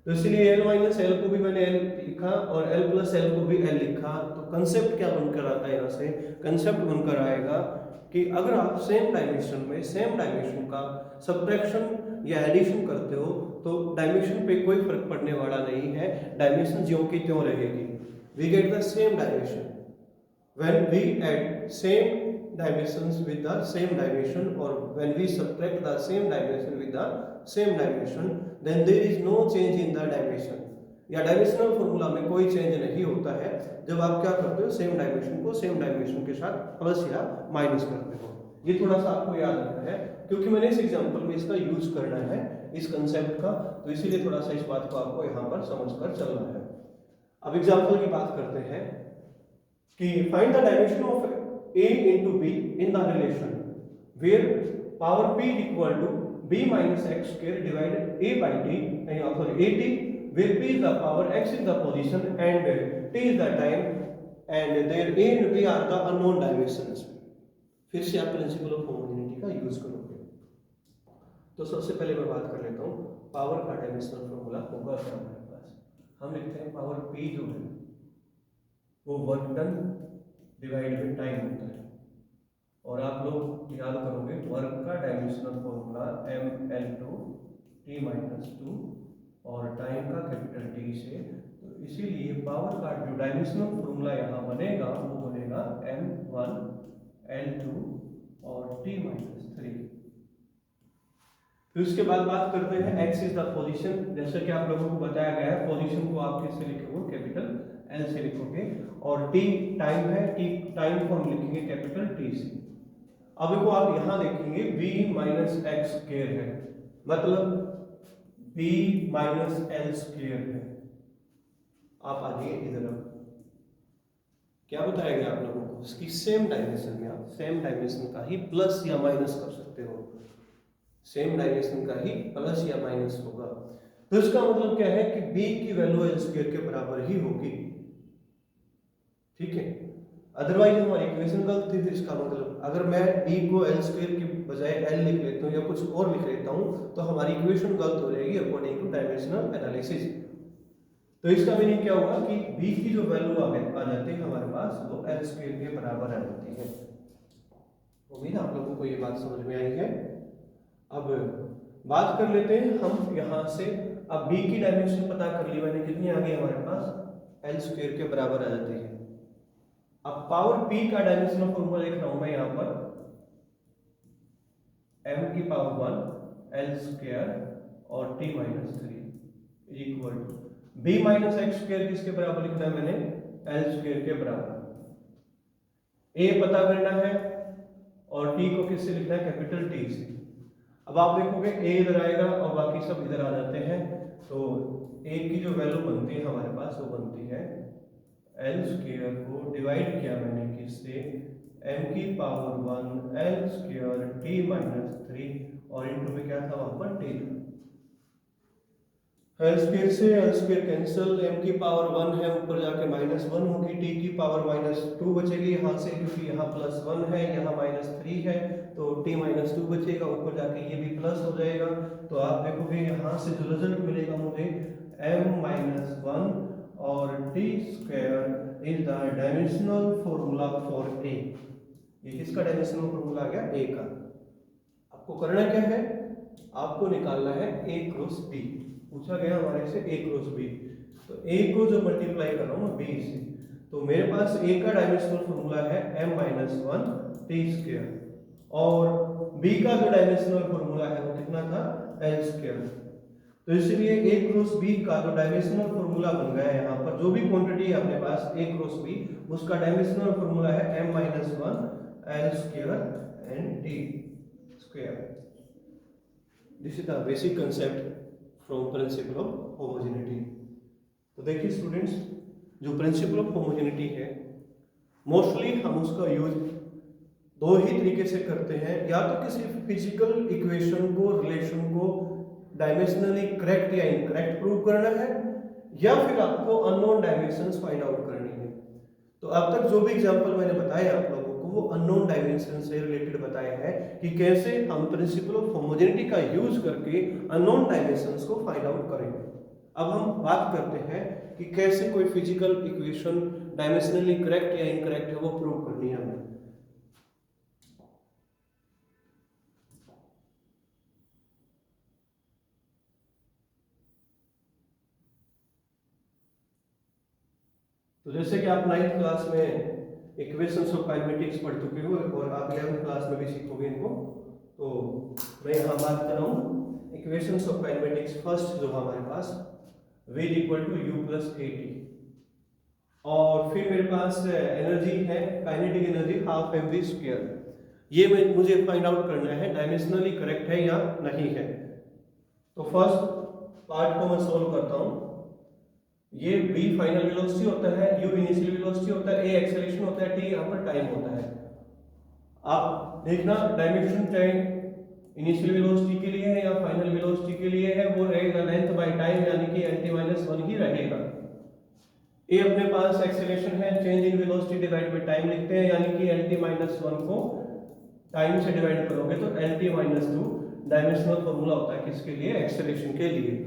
Speaker 1: तो इसलिए l माइनस एल को भी मैंने l लिखा और l प्लस एल को भी l लिखा। तो कंसेप्ट क्या बनकर आता है, यहाँ से कंसेप्ट बनकर आएगा कि अगर आप सेम डायमेंशन में सेम डायमेंशन का सब्ट्रैक्शन या एडिशन करते हो तो डायमेंशन पे कोई फर्क पड़ने वाला नहीं है, डायमेंशन ज्यों की त्यों रहेगी। We get the same dimension when we add same dimensions with the same dimension, or when we subtract the same dimension with the same dimension, then there is no change in the dimension, या dimensional formula में कोई change नहीं होता है जब आप क्या करते हो, सेम डायमेंशन को सेम डायमेंशन के साथ प्लस या माइनस करते हो। ये थोड़ा सा आपको याद रखना है, क्योंकि मैंने इस एग्जांपल में इसका यूज करना है इस कंसेप्ट का, तो इसीलिए थोड़ा सा इस बात को आपको यहाँ पर समझकर चलना है। अब एग्जांपल की बात करते हैं कि find the dimension of a into b in the relation where power p equal to b minus x square divided a by t, sorry at, where p is the power, x is the position and t is the time, and there a and b are the unknown dimensions। फिर से आप principle of homogeneity का use करोगे। तो सबसे पहले मैं बात कर लेता हूँ पावर का डायमेंशनल फॉर्मूला होगा क्या हमारे पास। हम लिखते हैं पावर p जो है वो work done divide by time होता है, और आप लोग याद करोगे वर्क का डायमेंशनल फॉर्मूला ml/2t-2 और टाइम का कैपिटल T से, तो इसीलिए पावर का जो डायमेंशनल फॉर्मूला यहाँ बनेगा वो बनेगा m1l2 और t-3। फिर उसके बाद बात करते हैं x इज द पोजीशन। जैसे कि आप लोगों को बताया गया है, पोजीशन को आप किससे लिखोगे, कैपिटल L से लिखोगे, और t टाइम है, t टाइम को हम लिखेंगे कैपिटल T से। अब देखो आप यहाँ देखेंगे b माइनस एक्स स्क्वायर है, मतलब b माइनस एल स्क्वायर है। आप आ जाइए इधर, क्या बताया गया आप लोगों को, इसकी सेम डायमेंशन में आप सेम डायमेंशन का ही प्लस या माइनस कर सकते हो, सेम डायमेंशन का ही प्लस या माइनस होगा। तो इसका मतलब क्या है कि b की वैल्यू एल स्क्वायर के बराबर ही होगी, ठीक है, अदरवाइज हमारी इक्वेशन गलत थी। फिर इसका मतलब अगर मैं b को एल स्क्वायर के बजाय l लिख लेता हूँ या कुछ और लिख लेता हूँ तो हमारी इक्वेशन गलत हो जाएगी अकॉर्डिंग टू डायमेंशनल एनालिसिस। तो इसका मीनिंग क्या होगा कि b की जो वैल्यू आ जाती है हमारे पास वो एल स्क्वायर के बराबर आ जाती है। उम्मीद है आप लोगों को ये बात समझ में आई है। अब बात कर लेते हैं हम यहाँ से, अब b की डायमेंशन पता कर ली मैंने, कितनी आ गई हमारे पास, एल स्क्वायर के बराबर आ जाती है। अब पावर p का डायमेंशनल फॉर्मूला लिख रहा हूं मैं यहाँ पर, m की पावर 1 एल स्क्वायर और t-3 equal to b minus x square किसके बराबर लिखना है मैंने, एल स्क्वायर के बराबर। a पता करना है और t को किससे लिखना है, कैपिटल T से। अब आप देखोगे a इधर आएगा और बाकी सब इधर आ जाते हैं, तो a की जो वैल्यू बनती है हमारे पास वो बनती है एल स्क्वायर को डिवाइड किया मैंने किससे, m की पावर 1 एल स्क्वायर t-3 और इनटू में क्या था वहां पर t था। एल स्क्वायर से एल स्क्वायर कैंसिल, m की पावर 1 है ऊपर जाके -1 होगी, t की पावर -2 बचेगी यहाँ से, क्योंकि यहाँ +1 है यहाँ -3 है, तो t-2 बचेगा, ऊपर जाके ये भी प्लस हो जाएगा। तो आप देखोगे यहाँ से जो रिजल्ट मिलेगा मुझे m-1 और t square is the dimensional formula for a। ये किसका डायमेंशनल फॉर्मूला आ गया, a का। आपको करना क्या है, आपको निकालना है a क्रॉस b। पूछा गया हमारे से a क्रॉस b, तो a को जो मल्टीप्लाई कर रहा हूँ b से, तो मेरे पास a का डायमेंशनल फॉर्मूला है m-1t² और b का जो डायमेंशनल फॉर्मूला है वो कितना था l²। तो इसलिए a क्रॉस b का जो डायमेंशनल फॉर्मूला बन गया है, यहाँ पर जो भी क्वांटिटी है अपने पास a क्रॉस b, उसका डायमेंशनल फॉर्मूला है m-1 l² and t²। This is the basic concept from principal of homogeneity. तो देखिए स्टूडेंट्स, जो प्रिंसिपल ऑफ होमोजेनिटी है मोस्टली हम उसका यूज दो ही तरीके से करते हैं, या तो किसी फिजिकल इक्वेशन को, रिलेशन को डायमेंशनली करेक्ट या इनकरेक्ट प्रूव करना है, या फिर आपको अननोन डायमेंशंस फाइंड आउट करनी है। तो अब तक जो भी एग्जांपल मैंने बताया आप लोगों को वो अननोन डायमेंशन से रिलेटेड बताया है कि कैसे हम प्रिंसिपल ऑफ होमोजेनिटी का यूज करके अननोन डायमेंशंस को फाइंड आउट करेंगे। अब हम बात करते हैं कि कैसे कोई फिजिकल इक्वेशन डायमेंशनली करेक्ट या इनकरेक्ट है वो प्रूव करनी है हमें। तो जैसे कि आप 9th क्लास में इक्वेशंस ऑफ काइनेमेटिक्स पढ़ चुके हो और आप 11th क्लास में भी सीखोगे इनको, तो मैं यहाँ बात कर रहा हूँ इक्वेशंस ऑफ काइनेमेटिक्स। फर्स्ट जो हमारे पास v equal to u plus at, और फिर मेरे पास एनर्जी है काइनेटिक एनर्जी हाफ mv²। ये मुझे फाइंड आउट करना है डायमेंशनली करेक्ट है या नहीं है। तो फर्स्ट पार्ट को मैं सोल्व करता हूँ। ये v फाइनल वेलोसिटी होता है, u इनिशियल वेलोसिटी होता है, a एक्सेलरेशन होता है, t यहाँ पर टाइम होता है। आप देखना डायमेंशन चाहे इनिशियल वेलोसिटी के लिए है या फाइनल वेलोसिटी के लिए है, वो रहेगा लेंथ बाय टाइम, यानी कि lt-1 ही रहेगा। a अपने पास एक्सेलरेशन है, change in velocity divide by time लिखते हैं, यानी कि lt-1 को टाइम से डिवाइड करोगे तो lt-2 डायमेंशनल फॉर्मूला होता है किसके लिए, एक्सेलरेशन के लिए।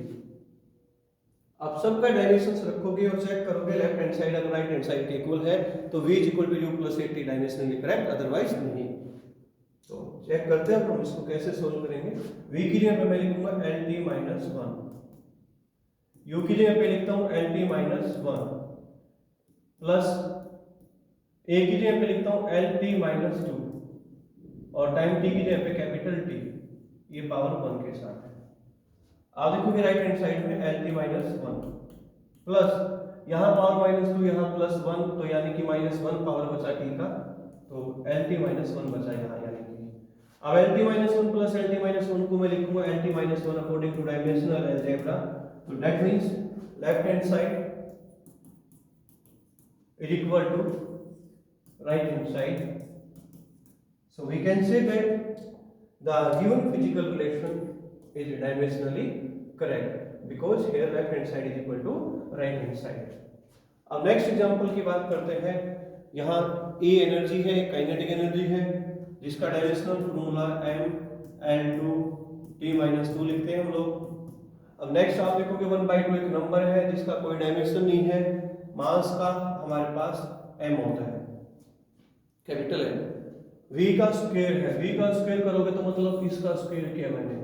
Speaker 1: आप सबका डायमेंशंस रखोगे और चेक करोगे लेफ्ट हैंड साइड अगर राइट हैंड साइड के इक्वल है तो v equal to u plus at dimensionally correct, otherwise नहीं। तो चेक करते हैं हम इसको कैसे सोल्व करेंगे। v के लिए मैं लिखूंगा lt-1, u के लिए मैं लिखता हूं lt-1 प्लस a के लिए मैं लिखता हूं lt-2 और टाइम t के लिए पे कैपिटल T, ये पावर 1 के साथ है। आप देखोगे राइट हैंड साइड में lt-1 प्लस यहाँ पावर -2 यहाँ +1, तो यानी कि -1 पावर बचा t का, तो lt-1 बचा यहाँ, यानी कि अब lt-1 प्लस lt-1 को मैं लिखूंगा lt-1 according to dimensional algebra. तो that means left hand side is equal to right hand side. So we can say that the given physical relation is dimensionally correct because here left hand side is equal to right hand side. अब next example की बात करते हैं। यहाँ A energy है, kinetic energy है, जिसका dimensional formula m(l2t-2) लिखते हैं हम लोग। अब नेक्स्ट आप देखोगे 1/2 एक नंबर है जिसका कोई डायमेंशन नहीं है, मास का हमारे पास m होता है, कैपिटल M। v का स्क्वायर है, v का स्क्वायर करोगे तो मतलब इसका स्क्वायर किया मैंने,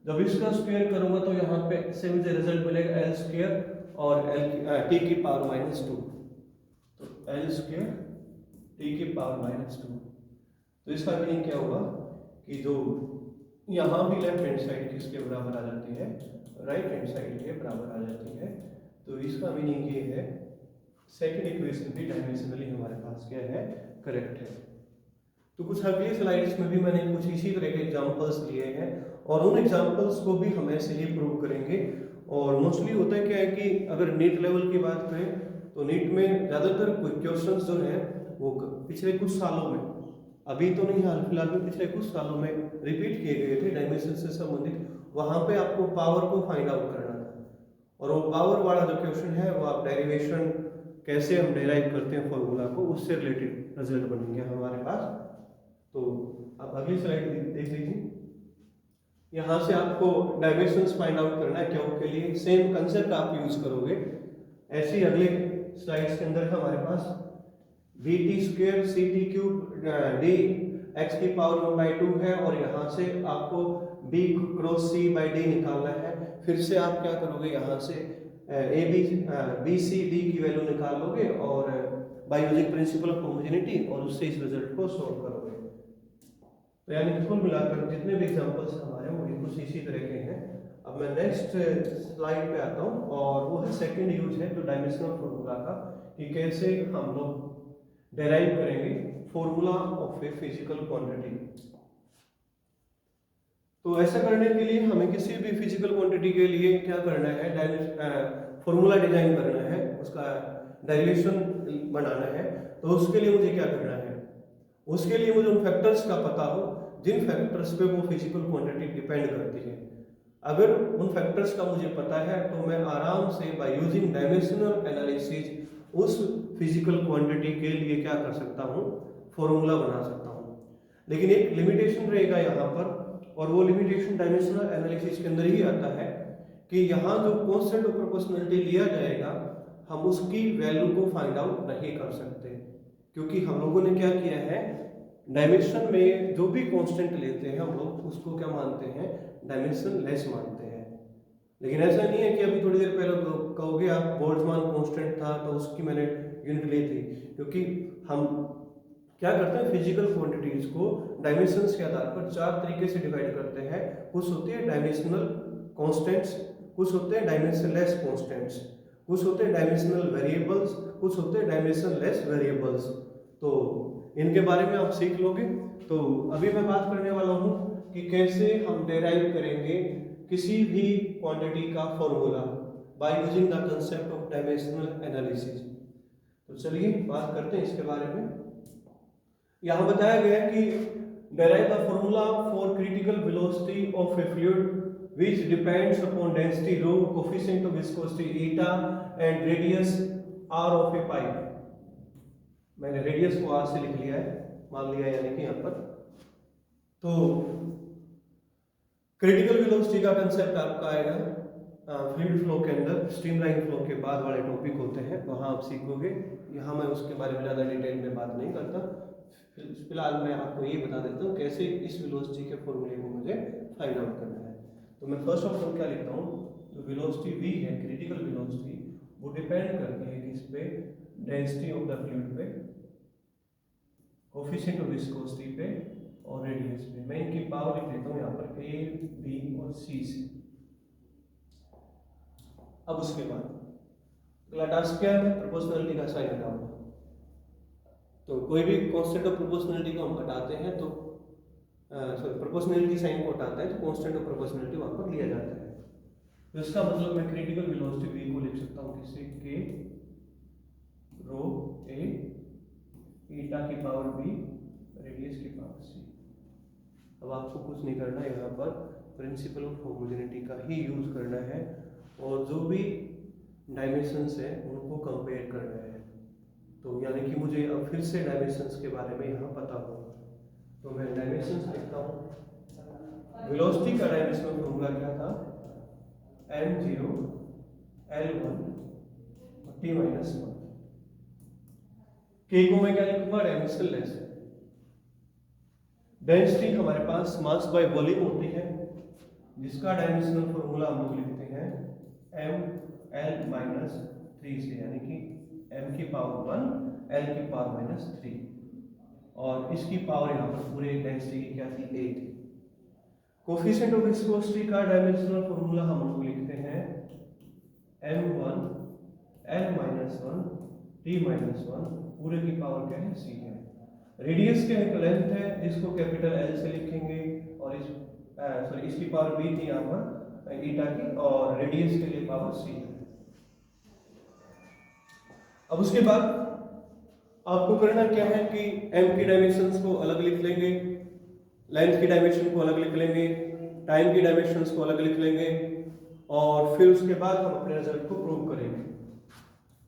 Speaker 1: जब इसका स्क्वायर करूंगा तो यहाँ पे सेम रिजल्ट मिलेगा l² और t की पावर -2, तो l² t की पावर -2। तो इसका मीनिंग क्या होगा कि जो यहाँ भी लेफ्ट हैंड साइड किसके बराबर आ जाती है, राइट हैंड साइड के बराबर आ जाती है। तो इसका मीनिंग ये है सेकंड इक्वेशन भी डायमेंशनली हमारे पास क्या है, करेक्ट है। तो कुछ अगली स्लाइड्स में भी मैंने कुछ इसी तरह के एग्जांपल्स लिए हैं और उन एग्जांपल्स को भी हम ऐसे ही प्रूव करेंगे। और मोस्टली होता है क्या है कि अगर नीट लेवल की बात करें तो नीट में ज़्यादातर क्वेश्चंस जो हैं वो पिछले कुछ सालों में, अभी तो नहीं हाल फिलहाल में, पिछले कुछ सालों में रिपीट किए गए थे डायमेंशन से संबंधित। वहाँ पे आपको पावर को फाइंड आउट करना था और वो पावर वाला जो क्वेश्चन है वो आप डेरिवेशन कैसे हम डेराइव करते हैं फॉर्मूला को, उससे रिलेटेड रिजल्ट बनेंगे हमारे पास। तो आप अगली स्लाइड देख लीजिए। यहाँ से आपको डायमेंशंस फाइंड आउट करना है, क्यों के लिए सेम कंसेप्ट आप यूज करोगे। ऐसी अगले स्लाइड्स के अंदर हमारे पास vt² ct³ d x की पावर 1/2 है और यहाँ से आपको b cross c by d निकालना है। फिर से आप क्या करोगे, यहाँ से बी सी डी की वैल्यू निकाल लोगे और by using principal of homogeneity और उससे इस रिजल्ट को सॉल्व करोगे। तो यानी कुल मिलाकर जितने भी एग्जांपल्स हमारे वो कुछ इसी तरह के हैं। अब मैं नेक्स्ट स्लाइड पे आता हूँ और वो है सेकंड यूज है जो डायमेंशनल फॉर्मूला का, कि कैसे हम लोग डेराइव करेंगे formula of a physical quantity. तो ऐसा करने के लिए हमें किसी भी फिजिकल क्वांटिटी के लिए क्या करना है, फॉर्मूला डिजाइन करना है, उसका डेरिवेशन बनाना है। तो उसके लिए मुझे क्या करना है, उसके लिए मुझे उन फैक्टर्स का पता हो जिन फैक्टर्स पे वो फिजिकल क्वांटिटी डिपेंड करती है। अगर उन फैक्टर्स का मुझे पता है तो मैं आराम से बाय यूजिंग डायमेंशनल एनालिसिस उस फिजिकल क्वांटिटी के लिए क्या कर सकता हूँ, फॉर्मूला बना सकता हूँ। लेकिन एक लिमिटेशन रहेगा यहाँ पर, और वो लिमिटेशन डायमेंशनल एनालिसिस के अंदर ही आता है कि यहाँ जो कांस्टेंट ऑफ प्रोपोर्शनलिटी लिया जाएगा हम उसकी वैल्यू को फाइंड आउट नहीं कर सकते, क्योंकि हम लोगों ने क्या किया है, डायमेंशन में जो भी कांस्टेंट लेते हैं हम लोग उसको क्या मानते हैं, डायमेंशन लेस मानते हैं। लेकिन ऐसा नहीं है कि अभी थोड़ी देर पहले कहोगे आप बोल्ट्जमान कांस्टेंट था तो उसकी मैंने यूनिट ली थी, क्योंकि हम क्या करते हैं फिजिकल क्वांटिटीज को डायमेंशंस के आधार पर चार तरीके से डिवाइड करते हैं। कुछ होते हैं डायमेंशनल कांस्टेंट्स, कुछ होते हैं डायमेंशनलेस कांस्टेंट्स, कुछ होते हैं डायमेंशनल वेरिएबल्स, कुछ होते हैं डायमेंशनलेस वेरिएबल्स। तो इनके बारे में आप सीख लोगे। तो अभी मैं बात करने वाला हूँ कि कैसे हम डेराइव करेंगे किसी भी क्वांटिटी का formula by using the concept of dimensional analysis. तो चलिए बात करते हैं इसके बारे में। यहाँ बताया गया है कि derive the formula for critical velocity of A fluid which depends upon density rho, coefficient of viscosity eta and radius r of a pipe। मैंने रेडियस को r से लिख लिया है, मान लिया यानी कि यहाँ पर। तो क्रिटिकल वेलोसिटी का कंसेप्ट आपका आएगा फ्लूइड फ्लो के अंदर, स्ट्रीमलाइन फ्लो के बाद वाले टॉपिक होते हैं, वहाँ आप सीखोगे। यहाँ मैं उसके बारे में ज़्यादा डिटेल में बात नहीं करता। फिलहाल मैं आपको ये बता देता हूँ कैसे इस वेलोसिटी के फॉर्मूले को मुझे फाइंड आउट करना है। तो मैं फर्स्ट ऑफ ऑल क्या लिखता हूँ, जो वेलोसिटी v है क्रिटिकल वेलोसिटी, वो डिपेंड करती है किस पे, डेंसिटी ऑफ द फ्लूइड पे, कोफिशिएंट ऑफ विस्कोसिटी पे और रेडियस पे। मैं इनकी पावर लिख देता हूँ यहाँ पर a, b और c से। अब उसके बाद अगला टास्क क्या है, प्रोपोर्शनलिटी का साइन हटाऊंगा। तो कोई भी कांस्टेंट ऑफ प्रोपोर्शनलिटी को हम हटाते हैं तो प्रोपोर्शनलिटी साइन को हटाते हैं तो कांस्टेंट ऑफ प्रोपोर्शनलिटी वहां पर लिया जाता है। तो इसका मतलब मैं क्रिटिकल वेलोसिटी v को लिख सकता हूँ किससे, k रो a ईटा की पावर b रेडियस की पावर c। अब आपको कुछ नहीं करना है, यहाँ पर प्रिंसिपल ऑफ होमोजेनिटी का ही यूज करना है और जो भी डायमेंशंस है उनको कंपेयर करना है। तो यानी कि मुझे अब फिर से डायमेंशंस के बारे में यहाँ पता होगा। तो मैं डायमेंशंस लिखता हूँ। वेलोसिटी का डायमेंशनल फॉर्मूला क्या था, m0 l1 t-1। k को मैं क्या लिखूंगा, डायमेंशनल लेस। डेंसिटी हमारे पास मास बाय वॉल्यूम होती है, जिसका डायमेंशनल फॉर्मूला हम लोग लिखते हैं m(l-3) से, यानी कि m की पावर 1 l की पावर -3, और इसकी पावर यहाँ पर पूरे डेंसिटी की क्या थी, 8 थी। कोफिशिएंट ऑफ विस्कोसिटी का डायमेंशनल फॉर्मूला हम लोग लिखते हैं m1 l-1 t-1, पूरे की पावर क्या है, c है। रेडियस क्या है, लेंथ है, इसको कैपिटल L से लिखेंगे और इसकी पावर b थी यहाँ पर ईटा की, और रेडियस के लिए पावर c है। अब उसके बाद आपको करना क्या है कि m की डायमेंशंस को अलग लिख लेंगे, लेंथ की डायमेंशन को अलग लिख लेंगे, टाइम की डायमेंशंस को अलग लिख लेंगे, और फिर उसके बाद हम अपने रिजल्ट को प्रूव करेंगे।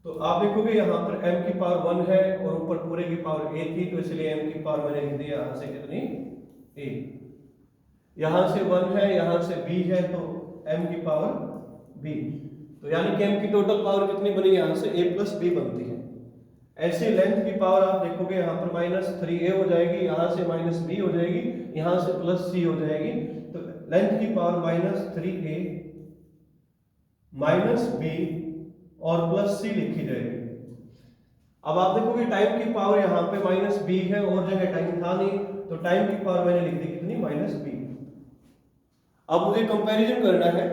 Speaker 1: तो आप देखोगे यहाँ पर m की पावर 1 है और ऊपर पूरे की पावर a थी, तो इसलिए m की पावर मैंने लिख दिया यहाँ से कितनी, a। यहाँ से 1 है, यहाँ से b है, तो m की पावर b। तो यानी कि m की टोटल पावर कितनी बनी, यहाँ से a + b बनती है। ऐसे लेंथ की पावर आप देखोगे यहाँ पर -3a हो जाएगी, यहाँ से -b हो जाएगी, यहाँ से +c हो जाएगी। तो लेंथ की पावर -3a -b और +c लिखी जाएगी। अब आप देखोगे टाइम की पावर यहाँ पे -b है और जगह टाइम था नहीं, तो टाइम की पावर मैंने लिख दी कितनी -b। अब मुझे कंपैरिजन करना है,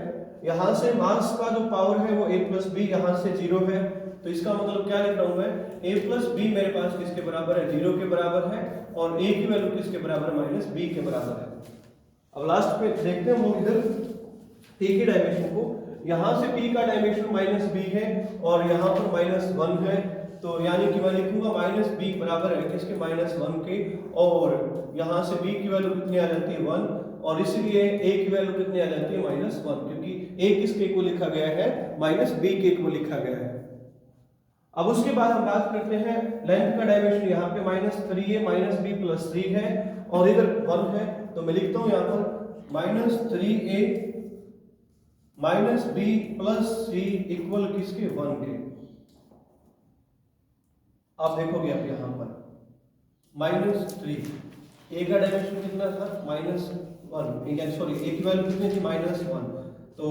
Speaker 1: यहाँ से मास का जो पावर है वो a + b, यहाँ से 0 है, तो इसका मतलब क्या लिख रहा हूँ मैं, a + b मेरे पास किसके बराबर है, 0 के बराबर है, और a की वैल्यू किसके बराबर है, -b के बराबर है। अब लास्ट पे देखते हैं हम लोग इधर t की डायमेंशन को, यहाँ से t का डायमेंशन -b है और यहाँ पर -1 है, तो यानी कि मैं लिखूंगा -b बराबर है किसके, -1 के, और यहाँ से b की वैल्यू कितनी आ जाती है 1, और इसलिए a की वैल्यू कितनी आ जाती है -1, क्योंकि a किसके को लिखा गया है, -b के को लिखा गया है। अब उसके बाद हम बात करते हैं लेंथ का डायमेंशन, यहाँ पे -3a -b + 3 है और इधर 1 है, तो मैं लिखता हूँ यहाँ पर -3a -b + c इक्वल किसके, 1 के। आप देखोगे आप यहाँ पर -3, a का डायमेंशन कितना था, -1, सॉरी a की वैल्यू कितनी थी, -1, तो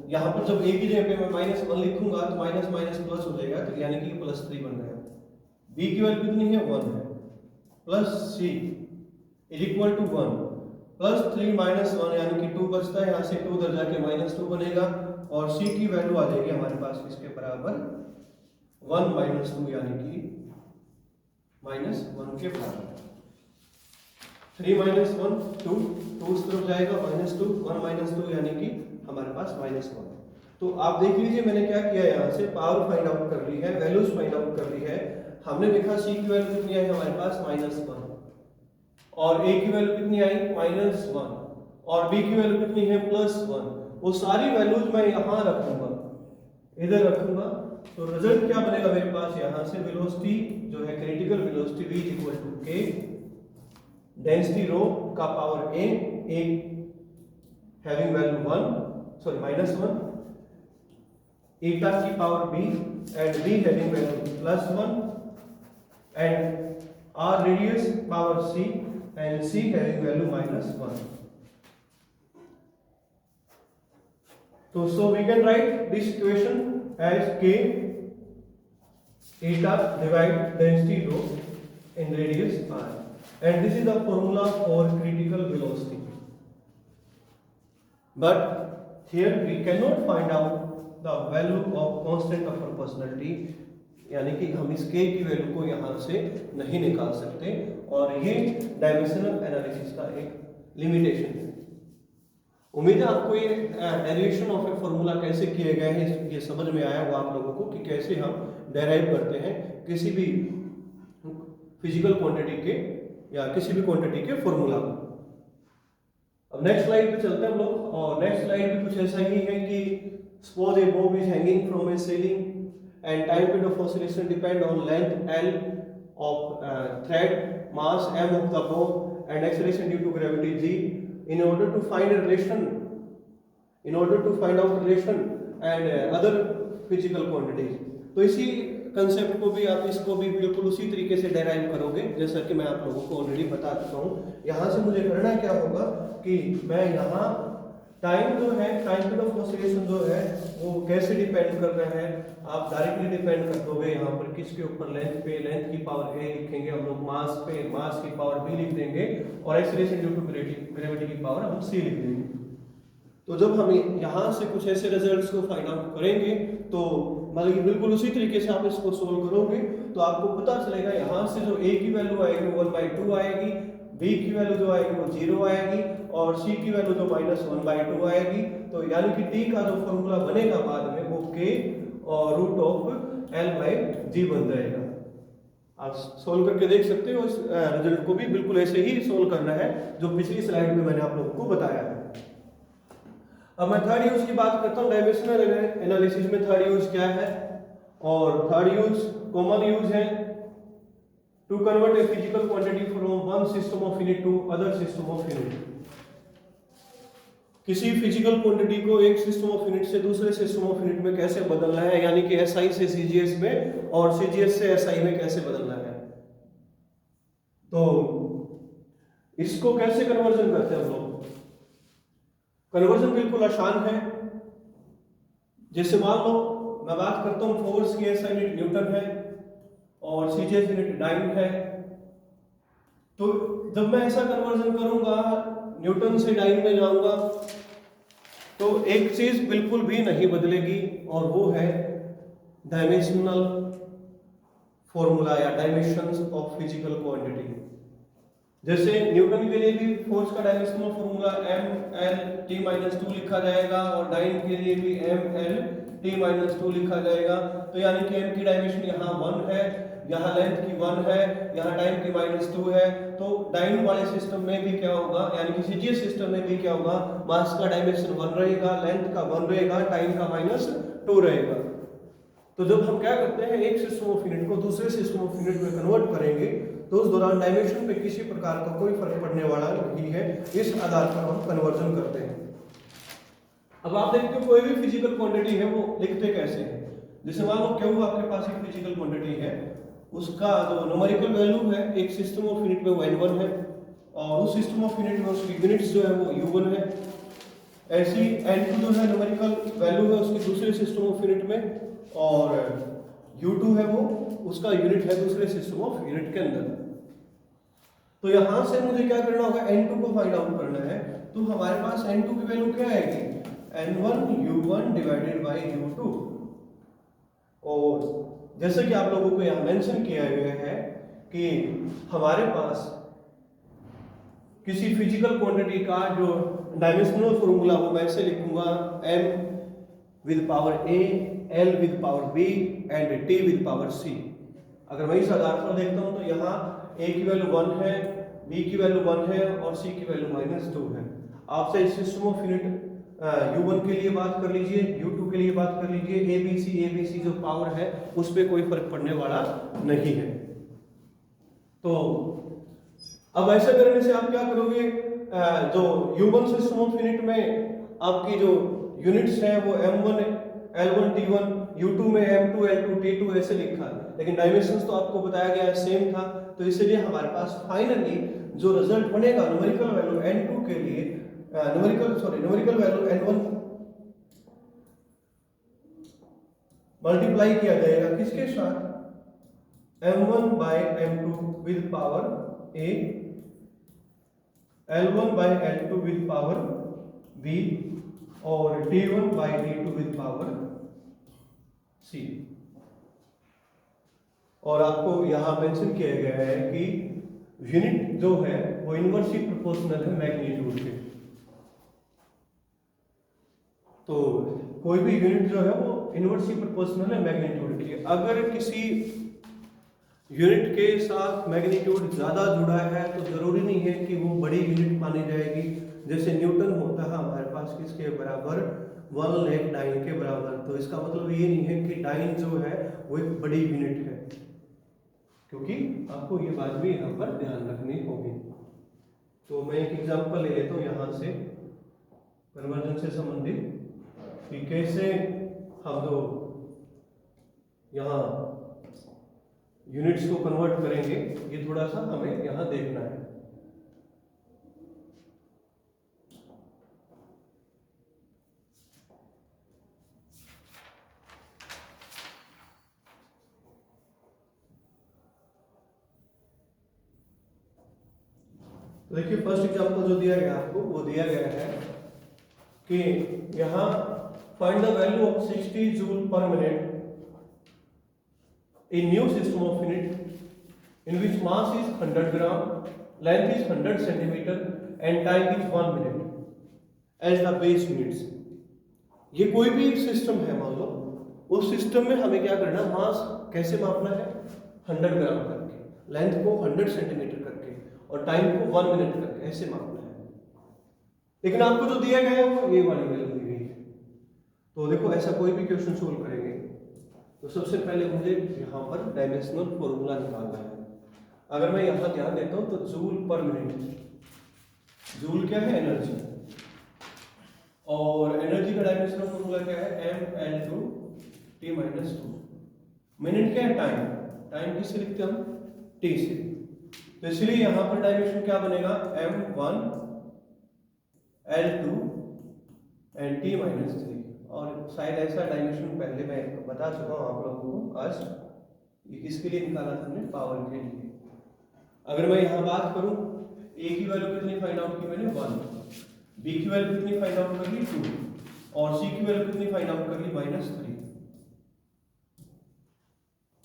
Speaker 1: यहाँ पर जब a की जगह पे मैं -1 लिखूंगा तो माइनस माइनस प्लस हो जाएगा, तो यानी कि +3 बन गया। b की वैल्यू कितनी है, 1 है, प्लस c = 1, +3 -1 यानी कि 2 बचता है, यहाँ से 2 उधर जाके -2 बनेगा, और c की वैल्यू आ जाएगी हमारे पास किसके बराबर, 1 - 2 यानी कि -1 के बराबर। 3 - 1 2, 2 उस तरफ जाएगा, -2, 1 - 2 यानी कि हमारे पास -1। तो आप देख लीजिए मैंने क्या किया, यहाँ से पावर फाइंड आउट कर ली है, वैल्यूज फाइंड आउट कर ली है। हमने देखा c की वैल्यू कितनी आई हमारे पास, -1, और a की वैल्यू कितनी आई, -1, और b की वैल्यू कितनी है, +1। वो सारी वैल्यूज मैं यहाँ रखूंगा, इधर रखूंगा, तो रिजल्ट क्या बनेगा मेरे पास, यहाँ से वेलोसिटी जो है critical velocity v = k, density rho का power a having value -1, eta की पावर b and b having value +1, and r radius power c and c having value -1। तो so we can write this equation as k eta divide density rho in radius r, and this is the formula for critical velocity. But here we cannot find out the value of constant of proportionality, यानी कि हम इस k की value को यहाँ से नहीं निकाल सकते, और ये डायमेंशनल एनालिसिस का एक लिमिटेशन है। उम्मीद है आपको ये डेरिवेशन ऑफ ए फॉर्मूला कैसे किए गए हैं ये समझ में आया हो आप लोगों को, कि कैसे हम डेराइव करते हैं किसी भी फिजिकल क्वांटिटी के या किसी भी क्वांटिटी के फॉर्मूला को। अब नेक्स्ट स्लाइड पे चलते हैं हम लोग, और नेक्स्ट स्लाइड भी कुछ ऐसा ही है कि suppose a bob is hanging from a ceiling and time period of oscillation depend on length L of thread, mass m of the bob and acceleration due to gravity g. In order to find out relation and other physical quantities, तो इसी concept को भी आप इसको भी बिल्कुल उसी तरीके से डेराइव करोगे जैसा कि मैं आप लोगों को ऑलरेडी बता चुका हूँ। यहाँ से मुझे करना क्या होगा कि मैं यहाँ टाइम जो है, टाइम पीरियड ऑफ ऑसिलेशन जो है वो कैसे डिपेंड कर रहा है, आप डायरेक्टली डिपेंड कर दोगे यहाँ पर किसके ऊपर, लेंथ पे, लेंथ की पावर a लिखेंगे हम लोग, मास पे मास की पावर b लिख देंगे, और एक्सेलरेशन ड्यू टू ग्रेविटी की पावर हम c लिख देंगे। तो जब हम यहाँ से कुछ ऐसे रिजल्ट्स को फाइंड आउट करेंगे तो मतलब बिल्कुल उसी तरीके से आप इसको सोल्व करोगे तो आपको पता चलेगा यहाँ से जो a की वैल्यू आएगी 1/2 आएगी, b की वैल्यू जो आएगी वो 0 आएगी, और c की वैल्यू जो -1/2 आएगी। तो यानी कि t का जो फॉर्मूला बनेगा बाद में वो k और √L/g बन जाएगा। आप सोल्व करके देख सकते हो, इस रिजल्ट को भी बिल्कुल ऐसे ही सोल्व करना है जो पिछली स्लाइड में मैंने आप लोगों को बताया है। अब मैं थर्ड यूज की बात करता हूँ। डायमेंशनल एनालिसिस में थर्ड यूज क्या है, और थर्ड यूज कॉमन यूज है to convert a physical quantity from one system of unit to other system of unit. किसी फिजिकल क्वांटिटी को एक सिस्टम ऑफ यूनिट से दूसरे सिस्टम ऑफ यूनिट में कैसे बदलना है, यानी कि एसआई से सीजीएस में और सीजीएस से एसआई में कैसे बदलना है। तो इसको कैसे कन्वर्जन करते हैं हम लोग। कन्वर्जन बिल्कुल आसान है। जैसे मान लो मैं बात करता हूँ फोर्स की एसआई यूनिट न्यूटन है और सीजीएस यूनिट डाइन है। तो जब मैं ऐसा कन्वर्जन करूंगा, न्यूटन से डाइन में जाऊंगा, तो एक चीज बिल्कुल भी नहीं बदलेगी और वो है डायमेंशनल फॉर्मूला या डायमेंशंस ऑफ फिजिकल क्वांटिटी। जैसे न्यूटन के लिए भी फोर्स का डायमेंशनल फॉर्मूला m(l)t-2 लिखा जाएगा और डाइन के लिए भी m(l)t-2 लिखा जाएगा। तो यानी कि m की डायमेंशन यहाँ 1 है, यहाँ लेंथ की 1 है, यहाँ टाइम की -2 है। तो डाइन वाले सिस्टम में भी क्या होगा, यानी कि सीजीएस सिस्टम में भी क्या होगा, मास का डायमेंशन 1 रहेगा, लेंथ का 1 रहेगा, टाइम का -2 रहेगा। तो जब हम क्या करते हैं, एक सिस्टम ऑफ यूनिट को दूसरे सिस्टम ऑफ यूनिट में कन्वर्ट करेंगे, तो उस दौरान डायमेंशन पे किसी प्रकार का कोई फर्क पड़ने वाला नहीं है। इस आधार पर हम कन्वर्जन करते हैं। अब आप देखते हो कोई भी फिजिकल क्वांटिटी है वो लिखते कैसे हैं। जैसे मान लो क्यू आपके पास एक फिजिकल क्वांटिटी है, उसका जो न्यूमेरिकल वैल्यू है एक सिस्टम ऑफ यूनिट में वो n1 है और उस सिस्टम ऑफ यूनिट में उसकी यूनिट्स जो है वो u1 है। ऐसी n2 जो है न्यूमेरिकल वैल्यू है उसकी दूसरे सिस्टम ऑफ यूनिट में, और u2 है वो उसका यूनिट है दूसरे सिस्टम ऑफ यूनिट के अंदर। तो यहां से मुझे क्या करना होगा, n2 को फाइंड आउट करना है। तो हमारे पास n2 की वैल्यू क्या आएगी, n1 u1 divided by u2। और जैसे कि आप लोगों को यहां मेंशन किया गया है कि हमारे पास किसी फिजिकल क्वांटिटी का जो डायमेंशनल फॉर्मूला वो मैं ऐसे लिखूंगा, m with power a, l with power b and t with power c। अगर मैं इस आधार पर देखता हूं तो यहाँ a की वैल्यू 1 है, b की वैल्यू 1 है और c की वैल्यू -2 है। आपसे इस सिस्टम ऑफ यूनिट u1 के लिए बात कर लीजिए, u2 के लिए बात कर लीजिए, abc जो पावर है उस पर कोई फर्क पड़ने वाला नहीं है। तो अब ऐसा करने से आप क्या करोगे, जो u1 सिस्टम ऑफ यूनिट में आपकी जो यूनिट्स हैं वो m1 l1 t1, u2 में m2 l2 t2 ऐसे लिखा है, लेकिन डायमेंशंस तो आपको बताया गया है सेम था। तो इसलिए हमारे पास फाइनली जो रिजल्ट बनेगा न्यूमेरिकल वैल्यू n2 के लिए, न्यूमेरिकल वैल्यू n1 मल्टीप्लाई किया जाएगा किसके साथ, m1 by m2 with power a, l1 by l2 with power b और t1 bye t2 with power c। और आपको यहां मेंशन किया गया है कि यूनिट जो है वो इनवर्सली प्रोपोर्शनल है मैग्नीट्यूड के। तो कोई भी यूनिट जो है वो इनवर्सली प्रोपोर्शनल है मैग्नीट्यूड की। अगर किसी यूनिट के साथ मैग्नीट्यूड ज्यादा जुड़ा है तो जरूरी नहीं है कि वो बड़ी यूनिट मानी जाएगी। जैसे न्यूटन होता है हमारे पास किसके बराबर, 1 लाख डाइन के बराबर। तो इसका मतलब ये नहीं है कि डाइन जो है वो एक बड़ी यूनिट है, क्योंकि आपको ये बात भी यहाँ पर ध्यान रखनी होगी। तो मैं एक एग्जांपल ले लेता हूँ यहाँ से कन्वर्जन से संबंधित, कि कैसे हम जो यहाँ यूनिट्स को कन्वर्ट करेंगे, ये थोड़ा सा हमें यहाँ देखना है। देखिए फर्स्ट एग्जांपल जो दिया गया आपको वो दिया गया है कि यहाँ find the value of 60 joule पर minute in new system of unit in which mass is 100 gram, length is 100 centimeter and time is 1 minute as the base units। ये कोई भी एक सिस्टम है, मान लो उस सिस्टम में हमें क्या करना, मास कैसे मापना है, 100 ग्राम करके, लेंथ को 100 सेंटीमीटर करके और टाइम को 1 मिनट करके ऐसे मापना है। लेकिन आपको जो दिया गया है वो ये वाली वैल्यू दी गई है। तो देखो ऐसा कोई भी क्वेश्चन सोल्व करेंगे तो सबसे पहले मुझे यहाँ पर डायमेंशनल फॉर्मूला निकालना है। अगर मैं यहाँ ध्यान देता हूँ तो जूल पर मिनट, जूल क्या है, एनर्जी, और एनर्जी का डायमेंशनल फॉर्मूला क्या है, mL2 t-2। मिनट क्या है, टाइम। टाइम किससे लिखते हैं हम, t से। तो इसलिए यहां पर डायमेंशन क्या बनेगा, m1 L2 एंड t-3। और शायद ऐसा डायमेंशन पहले मैं बता चुका हूं आप लोगों को आज। ये किसके लिए निकाला था हमने, पावर के लिए। अगर मैं यहां बात करूं, a की वैल्यू कितनी फाइंड आउट की मैंने, 1। b की वैल्यू कितनी फाइंड आउट कर ली, 2। और c की वैल्यू कितनी फाइंड आउट कर ली, -3।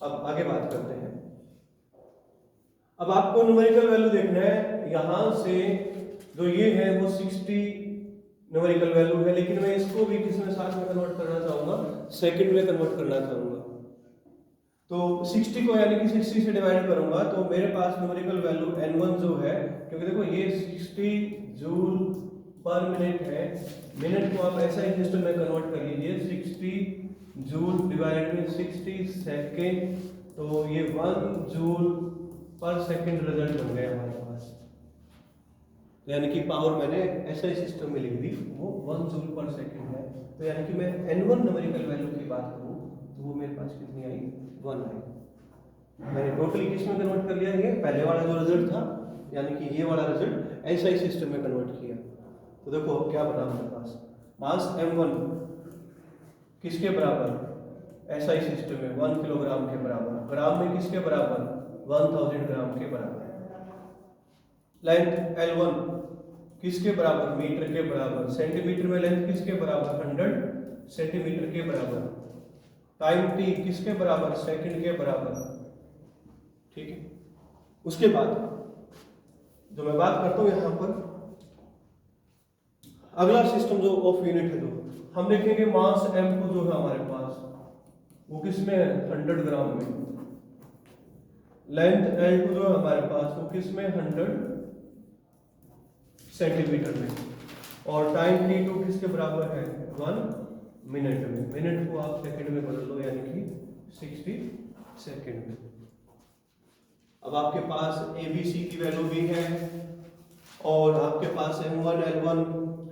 Speaker 1: अब आगे बात करते हैं। अब आपको न्यूमेरिकल वैल्यू देखना है। यहां से जो ये है वो 60 न्यूमेरिकल वैल्यू है, लेकिन मैं इसको भी किस में साथ में कन्वर्ट करना चाहूंगा, सेकंड में कन्वर्ट करना चाहूंगा। तो 60 को यानी कि 60 से डिवाइड करूंगा तो मेरे पास न्यूमेरिकल वैल्यू n1 जो है, क्योंकि देखो ये 60 जूल पर मिनट है। मिनट को आप ऐसा ही सिस्टम में कन्वर्ट कर लीजिए, 60 जूल डिवाइडेड में 60 सेकेंड, तो ये 1 जूल पर सेकेंड रिजल्ट बन गया हमारे पास। यानी कि पावर मैंने ऐसा ही सिस्टम में लिख दी, वो 1 जूल पर सेकेंड है। तो यानी कि मैं n1 न्यूमेरिकल वैल्यू की बात करूं तो वो मेरे पास कितनी आई, 1 आई। मैंने टोटली किस में कन्वर्ट कर लिया, ये पहले वाला जो रिजल्ट था, यानी कि ये वाला रिजल्ट ऐसा ही सिस्टम में कन्वर्ट किया। तो देखो अब क्या बना हमारे पास, मास m1 किसके बराबर, ऐसा ही सिस्टम में 1 किलोग्राम के बराबर। ग्राम में किसके बराबर, 1000 ग्राम के बराबर। लेंथ L1 किसके बराबर, मीटर के बराबर। सेंटीमीटर में लेंथ किसके बराबर, 100 सेंटीमीटर के बराबर। टाइम t किसके बराबर, सेकंड के बराबर। ठीक है। उसके बाद जो मैं बात करता हूं यहां पर, अगला सिस्टम जो ऑफ यूनिट है, जो हम देखेंगे मास m2 जो है हमारे पास, वो किसमें है, 100 ग्राम में। लेंथ L2 जो है हमारे पास, वो किसमें, 100 सेंटीमीटर में। और टाइम t2 किसके बराबर है, 1 मिनट में। मिनट को आप सेकंड में बदल लो, यानी कि 60 सेकंड में। अब आपके पास ABC की वैल्यू भी है, और आपके पास m1 L1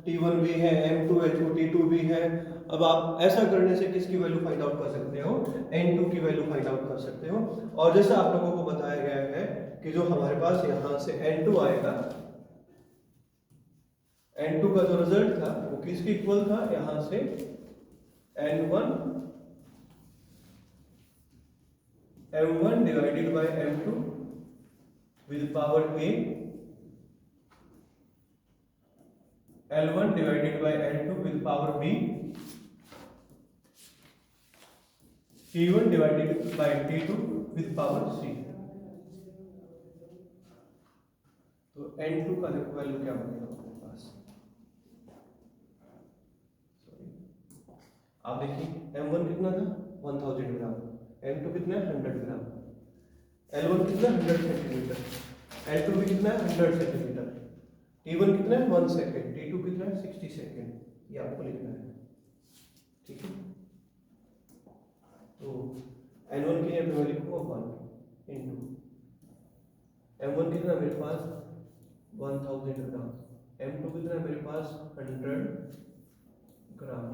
Speaker 1: T1 भी है, m2 L2 T2 भी है। अब आप ऐसा करने से किसकी वैल्यू फाइंड आउट कर सकते हो, n2 की वैल्यू फाइंड आउट कर सकते हो। और जैसा आप लोगों को बताया गया है कि जो हमारे पास यहां से n2 आएगा, n2 का जो रिजल्ट था वो किसके इक्वल था, यहां से m1 divided by m2 with power a, L1 divided by L2 with power b, T1 divided by T2 with power c। तो n2 का देखो वैल्यू क्या बनेगा हमारे पास, आप देखिए m1 कितना था, 1000 ग्राम। m2 कितना है, 100 ग्राम। L1 कितना है, 100 सेंटीमीटर। L2 भी कितना है, 100 सेंटीमीटर। T1 कितना है, 1 सेकेंड। T2 कितना है, 60 सेकेंड। ये आपको लिखना है, ठीक है। तो N1 की जगह मैं लिखूंगा 1 इंटू M1 कितना मेरे पास, 1000 ग्राम। M2 कितना मेरे पास, 100 ग्राम।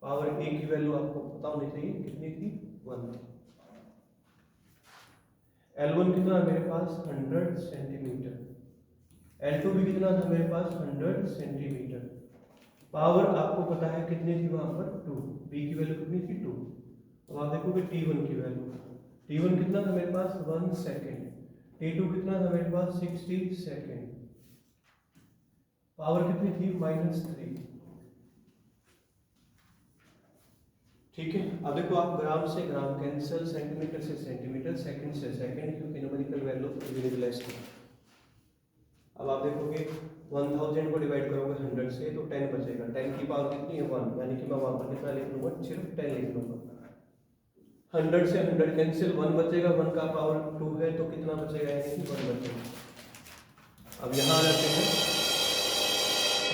Speaker 1: पावर A की वैल्यू आपको पता होनी चाहिए, कितनी थी, 1 थी। L1 कितना मेरे पास, 100 सेंटीमीटर। L2 भी कितना था मेरे पास, 100 सेंटीमीटर। पावर आपको पता है कितनी थी वहां पर, 2। B की वैल्यू कितनी थी, 2। अब आप देखोगे T1 की वैल्यू, T1 कितना था मेरे पास, 1 सेकेंड। T2 कितना था मेरे पास, 60 सेकेंड। पावर कितनी थी, -3। ठीक है। अब देखो आप ग्राम से ग्राम कैंसिल, सेंटीमीटर से सेंटीमीटर, सेकंड से सेकंड, क्योंकि न्यूमेरिकल वैल्यू यूनिट है। अब आप देखोगे 1000 को डिवाइड करोगे 100 से तो 10 बचेगा। 10 की पावर कितनी है, 1, यानी कि मैं वहां पर कितना लिख लूंगा, सिर्फ 10 लिख लूंगा। 100 से 100 कैंसिल, 1 बचेगा। 1 का पावर 2 है तो कितना बचेगा, यानी कि 1 बचेगा। अब यहाँ आ जाते हैं,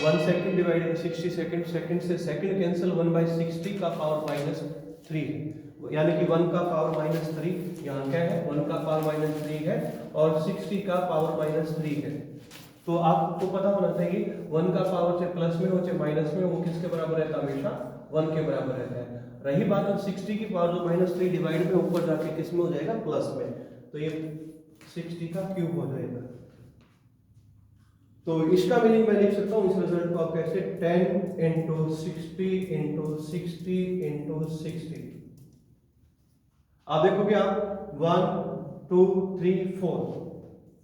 Speaker 1: 1 second divide by 60 second. Second से सेकेंड कैंसिल, 1/60 का पावर -3, यानी कि 1 का पावर -3 यहाँ क्या है, 1 का पावर -3 है और 60 का पावर -3 है। तो आपको पता होना चाहिए 1 का पावर चाहे प्लस में हो चाहे माइनस में, वो किसके बराबर रहता है? हमेशा 1 के बराबर रहता है। रही बात अब 60 की पावर जो -3 डिवाइड में ऊपर जाके किस में हो जाएगा? प्लस में, तो ये 60 का क्यूब हो जाएगा। तो इसका मीनिंग मैं लिख सकता हूँ इस रिजल्ट को आप कैसे? 10 इंटू 60 इंटू 60 इंटू 60। आप देखोगे आप 1 2 3 4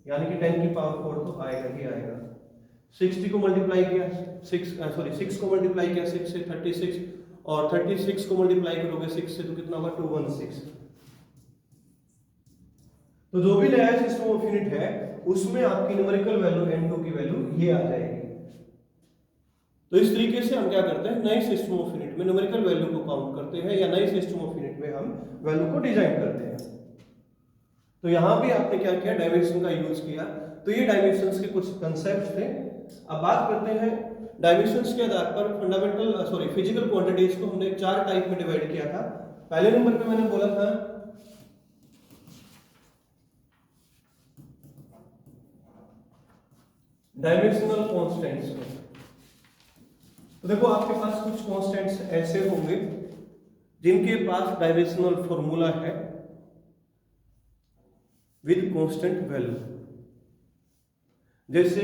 Speaker 1: यानी कि 10 की पावर 4 तो आएगा ही आएगा। 60 को मल्टीप्लाई किया 6 को मल्टीप्लाई किया 6 से 36, और 36 को मल्टीप्लाई करोगे 6 से तो कितना होगा? 216। तो जो भी नया सिस्टम ऑफ यूनिट है उसमें आपकी न्यूमेरिकल वैल्यू n2 की वैल्यू ये आ जाएगी। तो इस तरीके से हम क्या करते हैं? नए सिस्टम ऑफ यूनिट में न्यूमेरिकल वैल्यू को काउंट करते हैं, या नए सिस्टम ऑफ यूनिट में हम वैल्यू को डिजाइन करते हैं। तो यहां भी आपने क्या किया? डायमेंशन का यूज किया। तो ये डायमेंशंस के कुछ कंसेप्ट थे। अब बात करते हैं डायमेंशंस के आधार पर फिजिकल क्वांटिटीज को हमने 4 टाइप में डिवाइड किया था। पहले नंबर पे मैंने बोला था डायमेंशनल कांस्टेंट्स को। तो देखो आपके पास कुछ कांस्टेंट्स ऐसे होंगे जिनके पास डायमेंशनल फॉर्मूला है विद कांस्टेंट वैल्यू। जैसे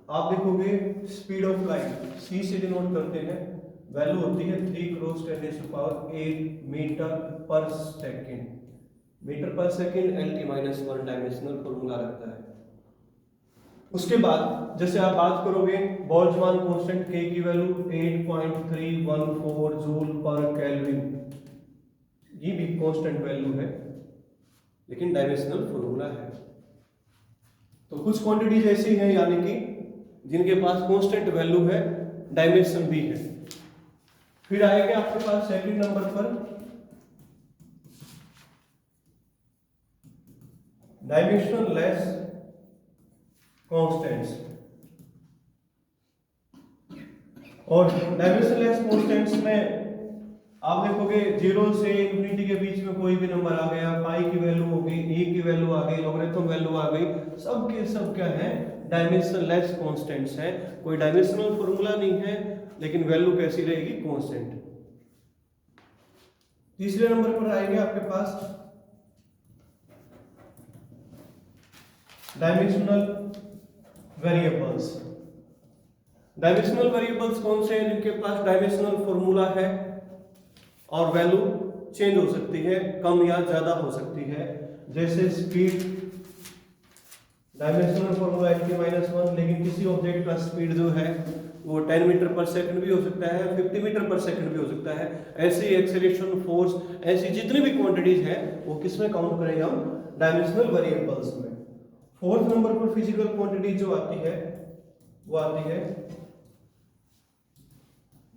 Speaker 1: आप देखोगे स्पीड ऑफ लाइट c से डिनोट करते हैं, वैल्यू होती है 3 × 10⁸ मीटर पर सेकेंड। मीटर पर सेकेंड LT-1 डायमेंशनल फॉर्मूला रहता है। उसके बाद जैसे आप बात करोगे बोल्ट्जमान कांस्टेंट K की वैल्यू 8.314 जूल पर केल्विन, ये भी कांस्टेंट वैल्यू है लेकिन डायमेंशनल फॉर्मूला है। तो कुछ क्वांटिटीज ऐसी हैं यानी कि जिनके पास कांस्टेंट वैल्यू है, डायमेंशन भी है। फिर आएगा आपके पास सेकंड नंबर पर डायमेंशन लेस कांस्टेंट्स। और डायमेंशन लेस कांस्टेंट्स में आप देखोगे 0 से इंफिनिटी के बीच में कोई भी नंबर आ गया, पाई की वैल्यू हो गई, e की वैल्यू आ गई, लॉगरिथम वैल्यू आ गई, सब के सब क्या है? डायमेंशन लेस कांस्टेंट्स है। कोई डायमेंशनल फॉर्मूला नहीं है लेकिन वैल्यू कैसी रहेगी? कांस्टेंट। तीसरे नंबर पर आएंगे आपके पास डायमेंशनल वेरिएबल्स। डायमेंशनल वेरिएबल्स कौन से हैं? जिनके पास डायमेंशनल फॉर्मूला है और वैल्यू चेंज हो सकती है, कम या ज्यादा हो सकती है। जैसे स्पीड, डायमेंशनल फॉर्मूला LT-1, लेकिन किसी ऑब्जेक्ट का स्पीड जो है वो 10 मीटर पर सेकंड भी हो सकता है, 50 मीटर पर सेकंड भी हो सकता है। ऐसी एक्सेलरेशन, फोर्स, ऐसी जितनी भी क्वांटिटीज है वो किसमें काउंट करेंगे हम? डायमेंशनल वेरिएबल्स में। फोर्थ नंबर पर फिजिकल क्वांटिटी जो आती है वो आती है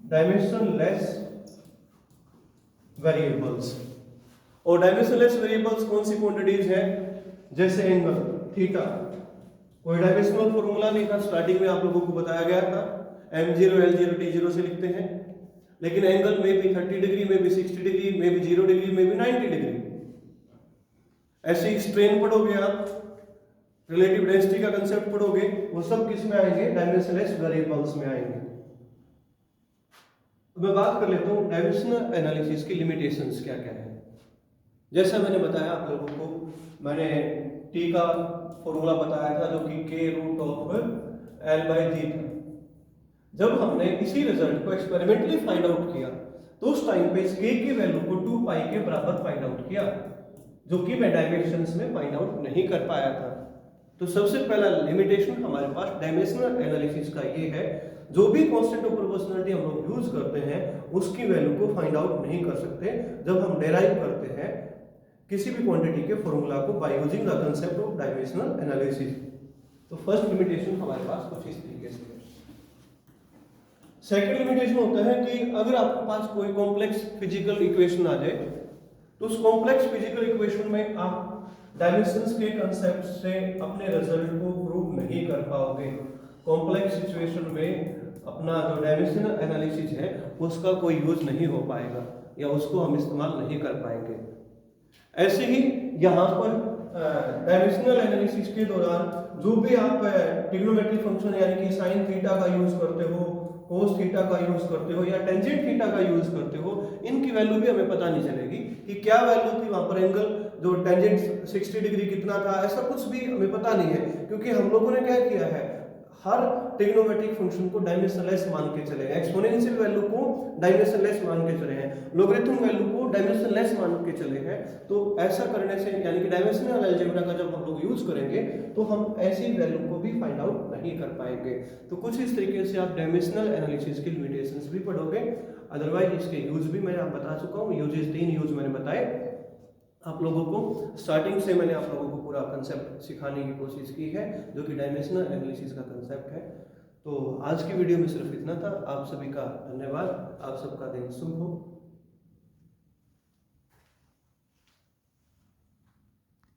Speaker 1: डायमेंशन लेस वेरिएबल्स। और डायमेंशन लेस वेरिएबल्स कौन सी क्वांटिटीज है? जैसे एंगल थीटा, कोई डायमेंशनल फॉर्मूला नहीं था, स्टार्टिंग में आप लोगों को बताया गया था m0 l0 t0 से लिखते हैं, लेकिन एंगल में भी 30 डिग्री, में भी 60 डिग्री, में भी 0 डिग्री, में भी 90 डिग्री। ऐसे स्ट्रेन पढ़ोगे आप, रिलेटिव डेंसिटी का कंसेप्ट पढ़ोगे, वो सब किस में आएंगे? डायमेंशनलेस वेरिएबल्स में आएंगे। तो मैं बात कर लेता हूँ डायमेंशनल एनालिसिस की लिमिटेशंस क्या क्या है। जैसा मैंने बताया आप लोगों को, मैंने t का फॉर्मूला बताया था जो कि k√L/g था। जब हमने इसी रिजल्ट को एक्सपेरिमेंटली फाइंड आउट किया तो उस टाइम पे इस k की वैल्यू को 2 पाई के बराबर फाइंड आउट किया, जो कि मैं डायमेंशंस में फाइंड आउट नहीं कर पाया था। तो सबसे पहला लिमिटेशन हमारे पास डायमेंशनल एनालिसिस का ये है, जो भी कांस्टेंट ऑफ प्रोपोर्शनलिटी हम लोग यूज करते हैं उसकी वैल्यू को फाइंड आउट नहीं कर सकते जब हम डेराइव करते हैं किसी भी क्वांटिटी के फॉर्मूला को by using the concept of dimensional analysis. तो फर्स्ट लिमिटेशन हमारे पास कुछ इस तरीके से है। सेकंड लिमिटेशन होता है कि अगर आपके पास कोई कॉम्प्लेक्स फिजिकल इक्वेशन आ जाए तो उस कॉम्प्लेक्स फिजिकल इक्वेशन में आप डायमेंशंस के कांसेप्ट से अपने रिजल्ट को प्रूव नहीं कर पाओगे। कॉम्प्लेक्स सिचुएशन में अपना जो डायमेंशनल एनालिसिस है उसका कोई यूज नहीं हो पाएगा या उसको हम इस्तेमाल नहीं कर पाएंगे। ऐसे ही यहाँ पर डायमेंशनल एनालिसिस के दौरान जो भी आप ट्रिग्नोमेट्रिक फंक्शन यानी कि साइन थीटा का यूज करते हो, कोस थीटा का यूज करते हो या टेंजेंट थीटा का यूज करते हो, इनकी वैल्यू भी हमें पता नहीं चलेगी कि क्या वैल्यू थी वहां पर, एंगल जो टेंजेंट 60 डिग्री कितना था, ऐसा कुछ भी हमें पता नहीं है, क्योंकि हम लोगों ने क्या किया है, हर ट्रिग्नोमेट्रिक फंक्शन को डायमेंशनलेस मान के चले हैं, एक्सपोनेंशियल वैल्यू को डायमेंशनलेस मान के चले हैं, लॉगरिथम वैल्यू को डायमेंशनलेस मान के चले हैं। तो ऐसा करने से यानी कि डायमेंशनल अलजेब्रा का जब हम लोग यूज करेंगे तो हम ऐसी वैल्यू को भी फाइंड आउट नहीं कर पाएंगे। तो कुछ इस तरीके से आप डायमेंशनल एनालिसिस की लिमिटेशंस भी पढ़ोगे, अदरवाइज इसके यूज भी मैं आप बता चुका हूँ। यूजेस 3 यूज मैंने बताए आप लोगों को, स्टार्टिंग से मैंने आप लोगों को पूरा कंसेप्ट सिखाने की कोशिश की है, जो कि डायमेंशनल एनालिसिस का कंसेप्ट है। तो आज की वीडियो में सिर्फ इतना था। आप सभी का धन्यवाद, आप सबका दिन शुभ हो।